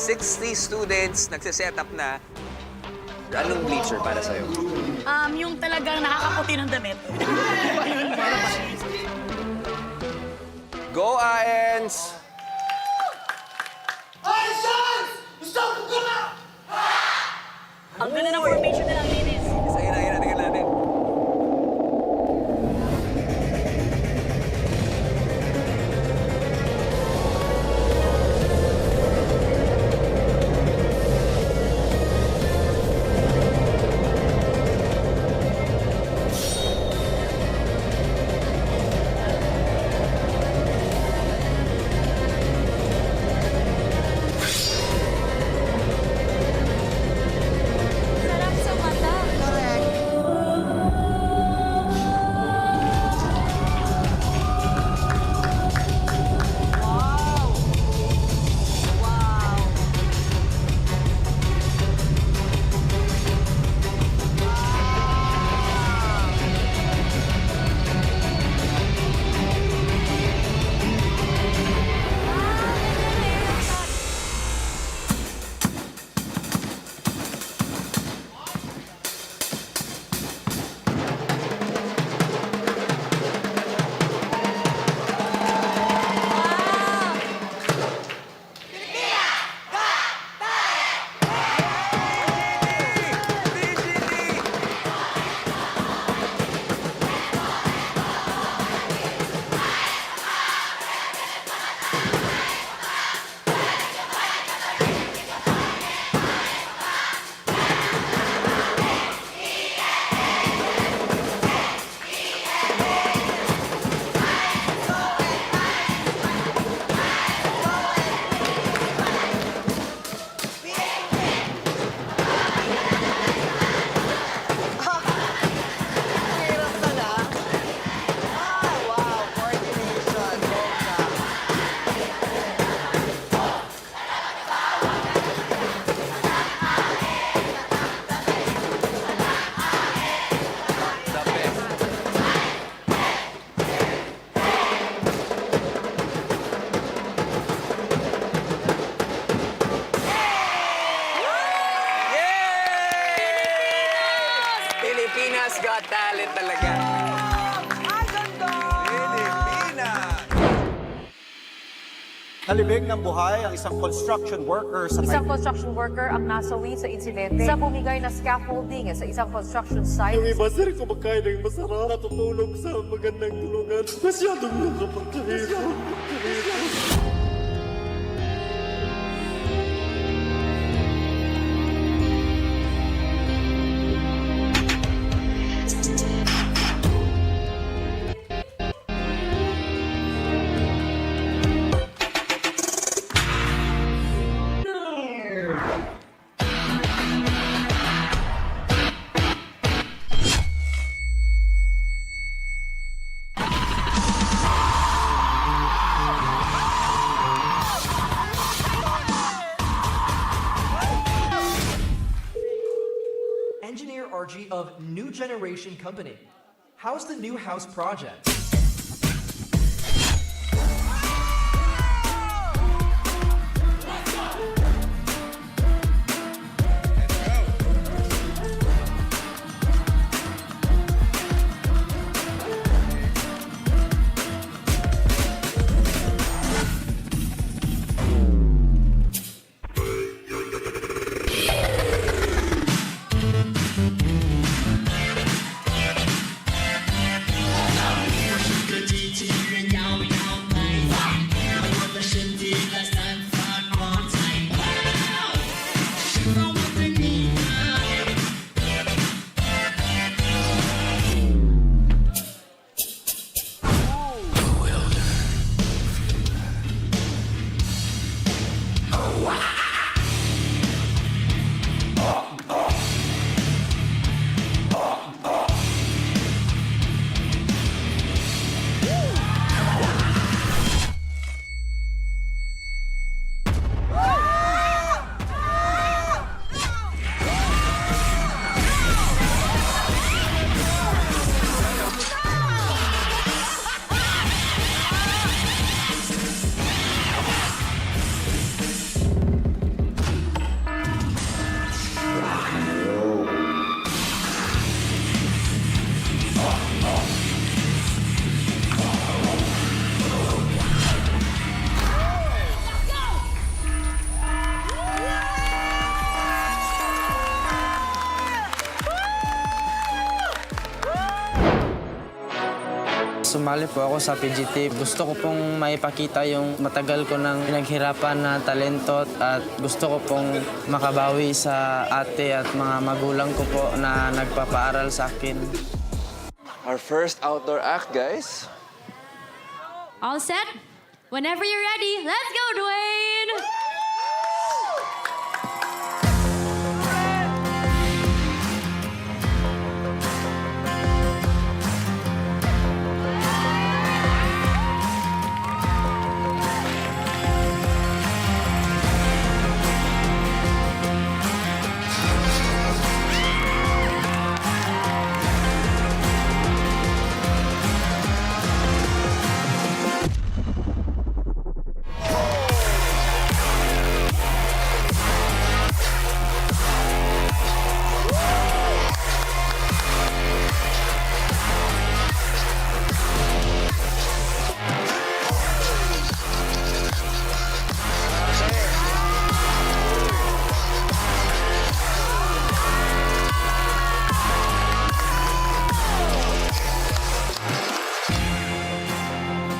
[SPEAKER 10] 60 students nagsiset up na. Anong bleacher para sa'yo?
[SPEAKER 6] Yung talagang nakakaputi ng damit. Yun, para pa.
[SPEAKER 10] Go, Aens!
[SPEAKER 6] Ang ganda ng formation nila, ang linis.
[SPEAKER 10] Sige na, tingnan natin.
[SPEAKER 3] Sarap sa mata. Pilipinas Got Talent talaga.
[SPEAKER 14] Nalibig ng buhay ang isang construction worker sa
[SPEAKER 15] Isang construction worker ang nasawi sa insidente sa bumigay na scaffolding sa isang construction site.
[SPEAKER 14] Yung iba, sir, kumakain ng masarap, natutulog sa magandang tulugan. Masyadong nakapagkahirap.
[SPEAKER 11] Engineer RG of New Generation Company. How's the new house project? sumali po ako sa PGT. Gusto ko pong maipakita yung matagal ko nang pinaghirapan na talento at gusto ko pong makabawi sa ate at mga magulang ko po na nagpapaaral sa akin.
[SPEAKER 10] Our first outdoor act, guys.
[SPEAKER 3] All set? Whenever you're ready, let's go, Dwayne!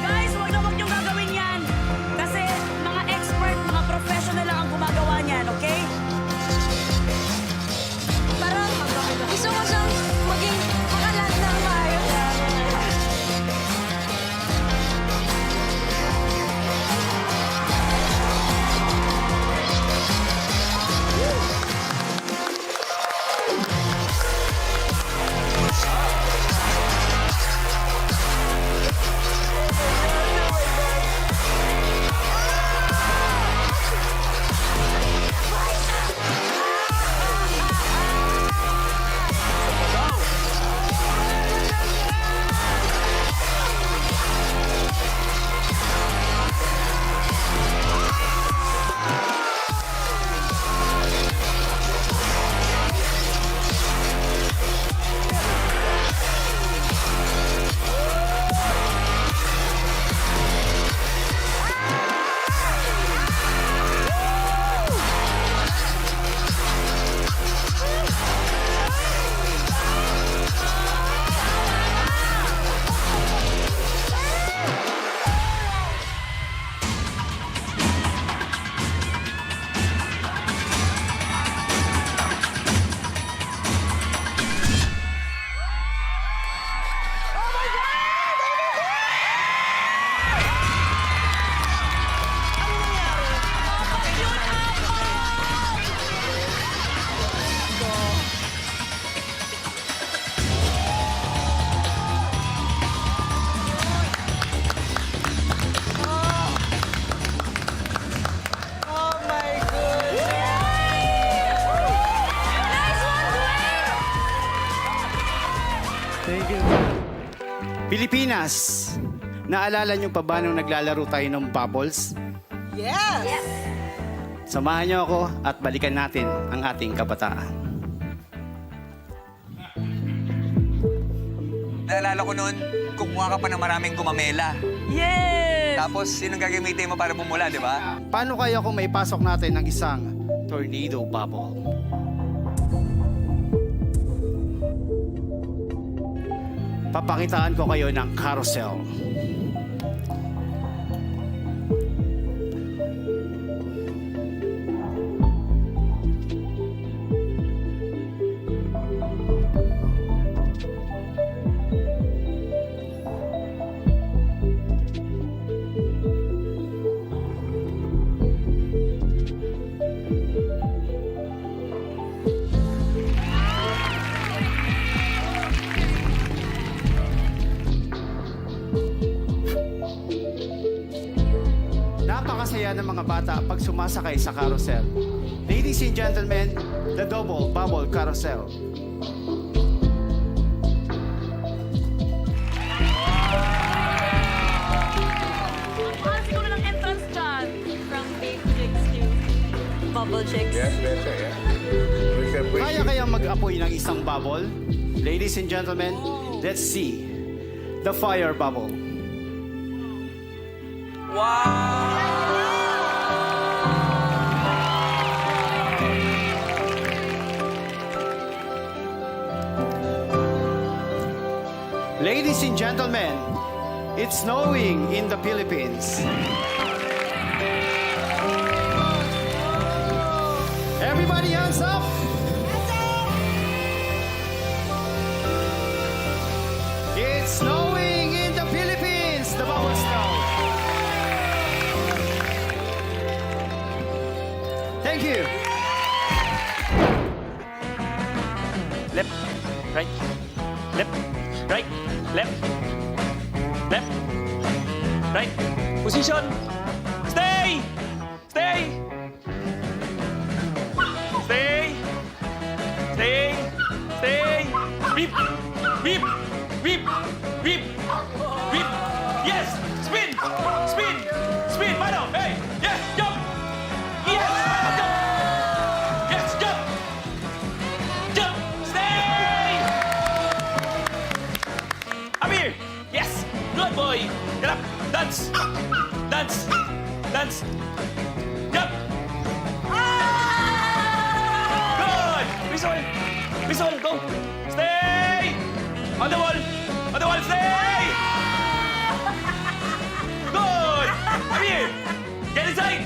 [SPEAKER 6] Guys, huwag niyong gagawin yan. Kasi mga expert, mga professional lang ang gumagawa niyan, okay?
[SPEAKER 3] Parang gusto mo siyang maging makalat ng maayos.
[SPEAKER 11] Thank you.
[SPEAKER 16] Pilipinas, naalala niyo pa ba nung naglalaro tayo ng bubbles?
[SPEAKER 4] Yes!
[SPEAKER 16] Samahan niyo ako at balikan natin ang ating kabataan.
[SPEAKER 10] Naalala ko noon, kukuha ka pa ng maraming gumamela.
[SPEAKER 6] Yes!
[SPEAKER 10] Tapos, sinong gagamitin mo para bumula, di ba?
[SPEAKER 16] Paano kaya kung may pasok natin ng isang tornado bubble? Papakitaan ko kayo ng carousel. Napakasaya ng mga bata pag sumasakay sa carousel. Ladies and gentlemen, the double bubble carousel.
[SPEAKER 6] Mahal siguro ng entrance dyan. From big chicks to bubble chicks.
[SPEAKER 5] Yes, better, yeah.
[SPEAKER 16] Kaya kayang mag-apoy ng isang bubble? Ladies and gentlemen, let's see the fire bubble. Ladies and gentlemen, It's snowing in the Philippines. Everybody hands up. It's snowing in the Philippines. The bubble snow. Thank you.
[SPEAKER 12] Left, right, left, right, left, left, right. Position. Stay! Stay! Stay! Stay! Stay! Beep! Beep! Beep! Beep! Beep! Yes! Spin! Spin! Spin! Paano? Hey! Yes! Jump! Yes! Jump! Yes! Jump! Jump! Stay! Up here! Yes! Good boy! Get up! Dance! Dance! Dance! Jump! Good! Bison! Bison! Go! Stay! On the wall! On the wall! Stay! Good! Up here! Get inside!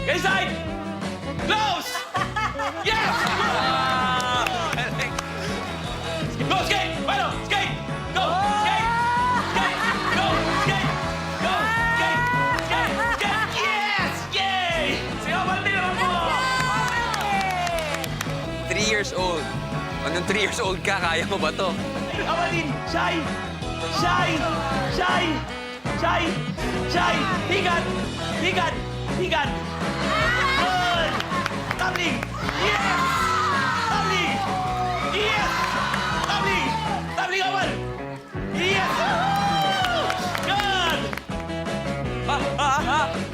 [SPEAKER 12] Get inside! Close! Yes! Go, skate! Paano? Skate! Go! Skate! Skate! Go! Skate! Go! Skate! Skate! Skate! Yes! Yay! Sige, balik naman po!
[SPEAKER 10] 3 years old. Anong 3 years old ka? Kaya mo ba to?
[SPEAKER 12] Amalin! Shy! Shy! Shy! Shy! Shy! Higat! Higat! Higat! Good! Tabling! Yes! Tabling! Yes! Tabling! Tabling awal! Yes! Good!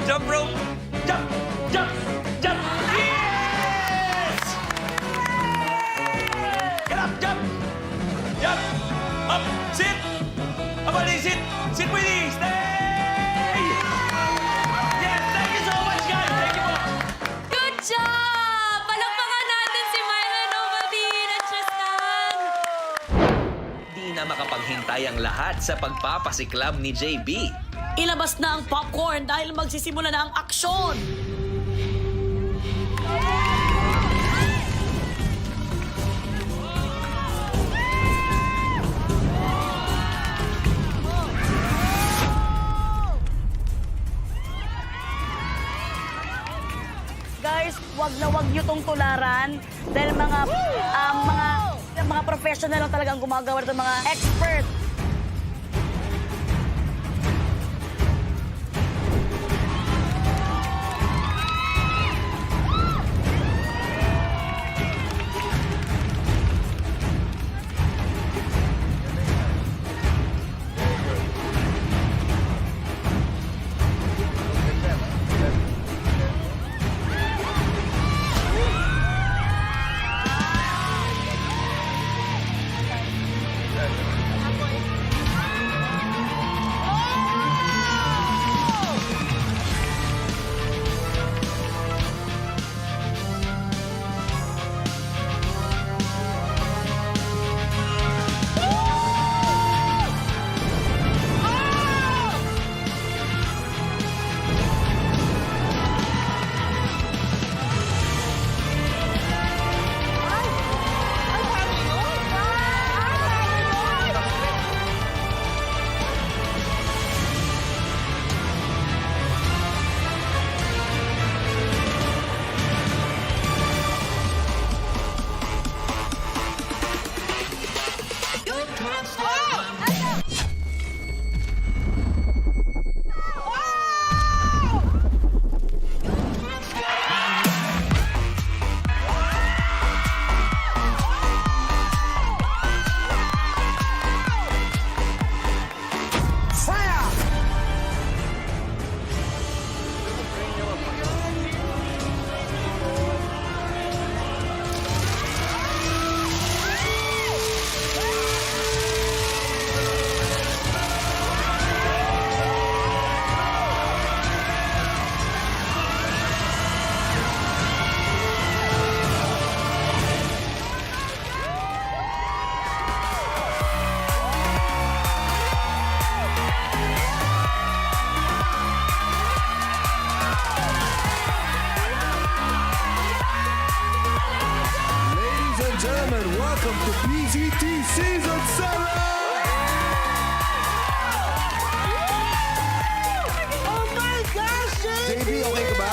[SPEAKER 10] Jump rope!
[SPEAKER 12] Jump! Jump! Jump! Yes! Get up! Jump! Jump! Up! Sit! Abali! Sit! Sit with me! Stay! Yes! Thank you so much, guys! Thank you po!
[SPEAKER 3] Good job! Palakpakan natin si Mylan Ovaltin at Tristan!
[SPEAKER 17] Di na makapaghintay ang lahat sa pagpapasiklab ni JB.
[SPEAKER 6] Ilabas na ang popcorn dahil magsisimula na ang aksyon. Guys, wag na wag niyo tong tularan dahil mga professional lang talagang gumagawa ng mga expert.
[SPEAKER 14] Welcome to PGT Season 7!
[SPEAKER 4] Oh my gosh,
[SPEAKER 1] JB, okay ka ba?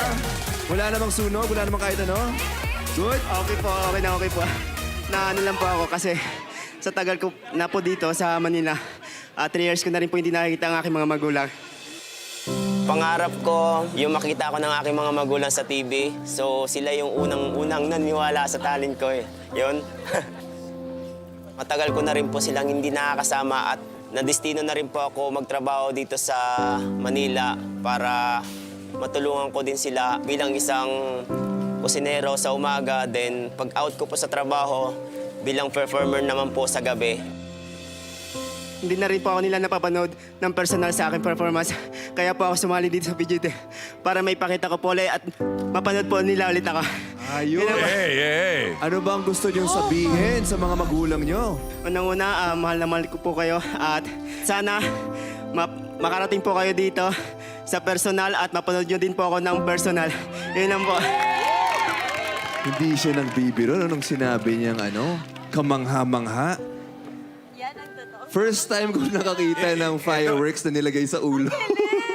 [SPEAKER 1] Wala namang sunog? Wala namang kahit ano? Good?
[SPEAKER 16] Okay po, okay po. Na ano lang po ako kasi sa tagal ko na po dito sa Manila, 3 years ko na rin po hindi nakikita ang aking mga magulang.
[SPEAKER 18] Pangarap ko yung makita ko ng aking mga magulang sa TV. So sila yung unang naniwala sa talent ko eh. Yun. Matagal ko na rin po silang hindi nakakasama at nadestino na rin po ako magtrabaho dito sa Manila para matulungan ko din sila bilang isang kusinero sa umaga. Then pag out ko po sa trabaho, bilang performer naman po sa gabi.
[SPEAKER 16] Hindi na rin po ako nila napapanood ng personal sa aking performance. Kaya po ako sumali dito sa PGT para may pakita ko po ulit at mapanood po nila ulit ako.
[SPEAKER 1] Ayun. Ano ba ang gusto niyong sabihin sa mga magulang niyo?
[SPEAKER 16] Unang-una, mahal na mahal ko po kayo at sana makarating po kayo dito sa personal at mapanood nyo din po ako ng personal. Yun lang po.
[SPEAKER 1] Hindi siya nagbibiro nung sinabi niyang kamangha-mangha. First time ko nakakita ng fireworks na nilagay sa ulo.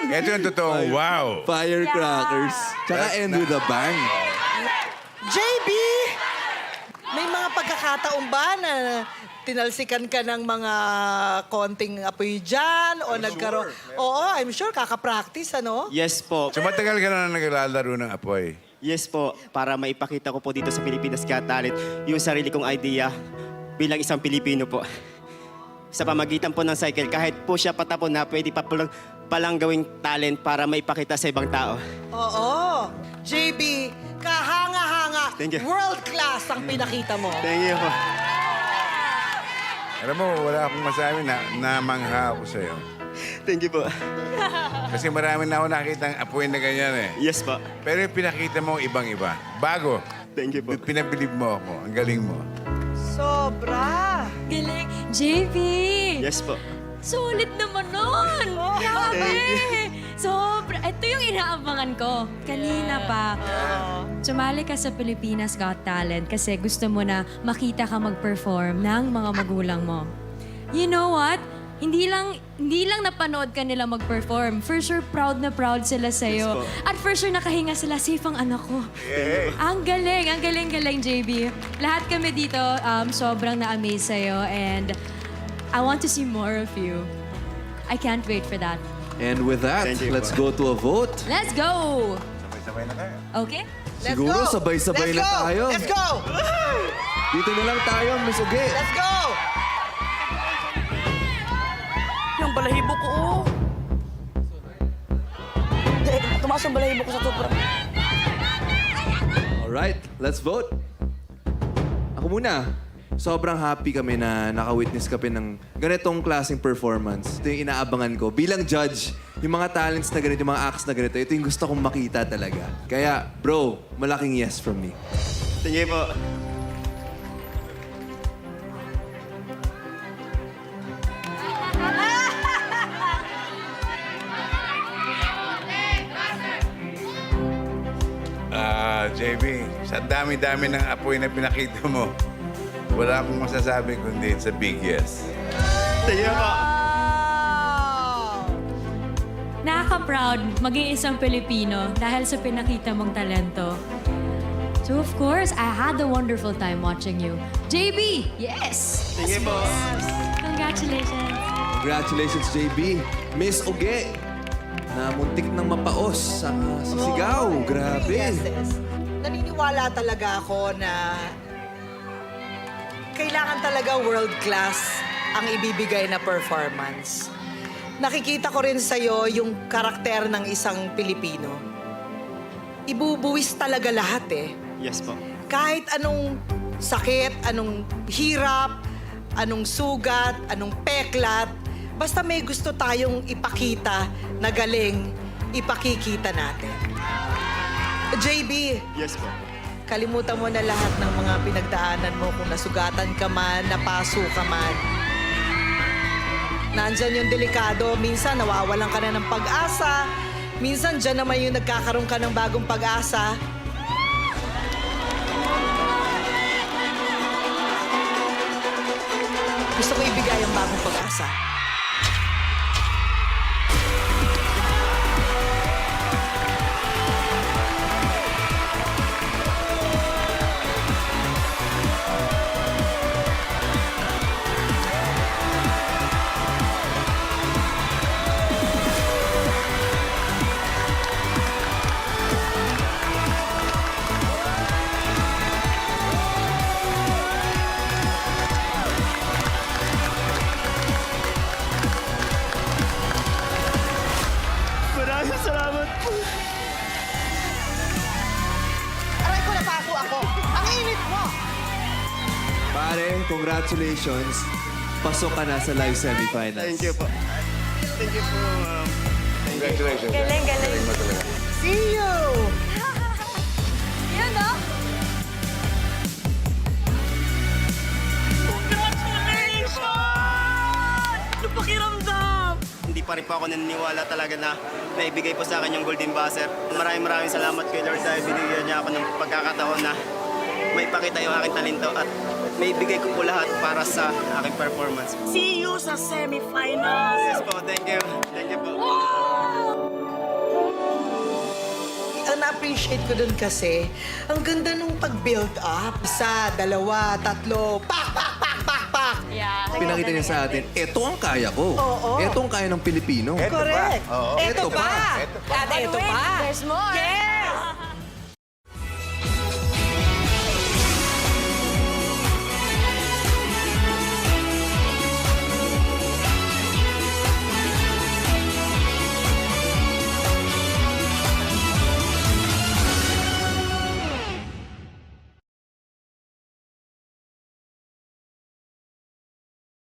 [SPEAKER 5] Ito yung totoong wow.
[SPEAKER 1] Firecrackers. Tsaka end with a bang.
[SPEAKER 4] JB! May mga pagkakataon ba na tinalsikan ka ng mga konting apoy dyan o nagkaroon? Oo, I'm sure kaka-practice, ano?
[SPEAKER 16] Yes po.
[SPEAKER 5] So matagal ka na naglalaro ng apoy?
[SPEAKER 16] Yes po, para maipakita ko po dito sa Pilipinas Got Talent yung sarili kong idea bilang isang Pilipino po. Sa pamagitan po ng cycle, kahit po siya patapon na, pwede pa palang gawing talent para maipakita sa ibang tao.
[SPEAKER 4] Oo. JB, kahanga-hanga.
[SPEAKER 16] Thank you.
[SPEAKER 4] World class ang pinakita mo.
[SPEAKER 16] Thank you po.
[SPEAKER 5] Alam mo, wala akong masabi na namangha ako sa'yo.
[SPEAKER 16] Thank you po.
[SPEAKER 5] Kasi marami na ako nakita ng apoy na ganyan eh.
[SPEAKER 16] Yes po.
[SPEAKER 5] Pero yung pinakita mo ibang-iba. Bago.
[SPEAKER 16] Thank you po.
[SPEAKER 5] Pinabilib mo ako. Ang galing mo.
[SPEAKER 4] Sobra.
[SPEAKER 3] Galing. JB!
[SPEAKER 16] Yes po.
[SPEAKER 3] Sulit naman nun! Grabe! Sobra. Ito yung inaabangan ko. Kanina pa. Sumali ka sa Pilipinas Got Talent kasi gusto mo na makita ka mag-perform ng mga magulang mo. You know what? Hindi lang napanood ka nila mag-perform. For sure, proud na proud sila sa'yo. At for sure, nakahinga sila. Safe ang anak ko. Ang galing, JB. Lahat kami dito, sobrang na-amaze sa'yo. And I want to see more of you. I can't wait for that.
[SPEAKER 1] And with that, let's go to a vote.
[SPEAKER 3] Let's go!
[SPEAKER 5] Sabay-sabay na tayo.
[SPEAKER 3] Okay?
[SPEAKER 1] Siguro sabay-sabay na tayo.
[SPEAKER 4] Let's go!
[SPEAKER 1] Dito na lang tayo, Miss Uge.
[SPEAKER 4] Let's go!
[SPEAKER 6] Yung balahibo ko, oh. Tumaas yung balahibo ko sa tupra.
[SPEAKER 1] Alright, let's vote. Ako muna. Sobrang happy kami na naka-witness kami ng ganitong klaseng performance. Ito yung inaabangan ko. Bilang judge, yung mga talents na ganito, yung mga acts na ganito, ito yung gusto kong makita talaga. Kaya, bro, malaking yes from me.
[SPEAKER 16] Thank you po.
[SPEAKER 5] JB, sa dami-dami ng apoy na pinakita mo, wala akong masasabi kundi it's a big yes.
[SPEAKER 16] Thank you po.
[SPEAKER 3] Nakaka-proud maging isang Pilipino dahil sa pinakita mong talento. So of course, I had a wonderful time watching you. JB, yes!
[SPEAKER 16] Thank you po.
[SPEAKER 3] Congratulations.
[SPEAKER 1] Congratulations, JB. Miss Uge, na muntik nang mapaos sa sisigaw. Grabe.
[SPEAKER 4] Yes. Naniniwala talaga ako na kailangan talaga world class ang ibibigay na performance. Nakikita ko rin sa'yo yung karakter ng isang Pilipino. Ibubuwis talaga lahat eh.
[SPEAKER 16] Yes po.
[SPEAKER 4] Kahit anong sakit, anong hirap, anong sugat, anong peklat, basta may gusto tayong ipakita na galing, ipakikita natin. JB,
[SPEAKER 16] Yes po.
[SPEAKER 4] kalimutan mo na lahat ng mga pinagdaanan mo kung nasugatan ka man, napaso ka man. Nandyan yung delikado. Minsan nawawalan ka na ng pag-asa. Minsan dyan naman yung nagkakaroon ka ng bagong pag-asa. akong pag-asa.
[SPEAKER 16] Maraming salamat po.
[SPEAKER 4] Aray ko, napako ako. Ang init mo!
[SPEAKER 1] Pare, congratulations. Pasok ka na sa live semifinals.
[SPEAKER 16] Thank you po. Thank you po.
[SPEAKER 5] Congratulations.
[SPEAKER 3] Galing, galing.
[SPEAKER 5] mo talaga.
[SPEAKER 4] See you!
[SPEAKER 3] Yun, no?
[SPEAKER 6] Ano pakiramdam?
[SPEAKER 16] Hindi pa rin po ako naniniwala talaga na naibigay po sa akin yung Golden Buzzer. Maraming salamat kay Lord dahil binigyan niya ako ng pagkakataon na may pakita yung aking talento at may ibigay ko po lahat para sa aking performance.
[SPEAKER 6] See you sa semifinals.
[SPEAKER 16] Yes po, thank you. Thank you po.
[SPEAKER 4] Ang na-appreciate ko dun kasi, ang ganda nung pag-build up. 1, 2, 3, pak, pak, pak, pak, pak.
[SPEAKER 3] Yeah.
[SPEAKER 1] Pinakita niya sa atin, eto ang kaya ko.
[SPEAKER 4] Oo.
[SPEAKER 1] Eto ang kaya ng Pilipino.
[SPEAKER 4] Correct.
[SPEAKER 1] Eto pa.
[SPEAKER 4] At eto pa.
[SPEAKER 3] There's more.
[SPEAKER 4] Yes!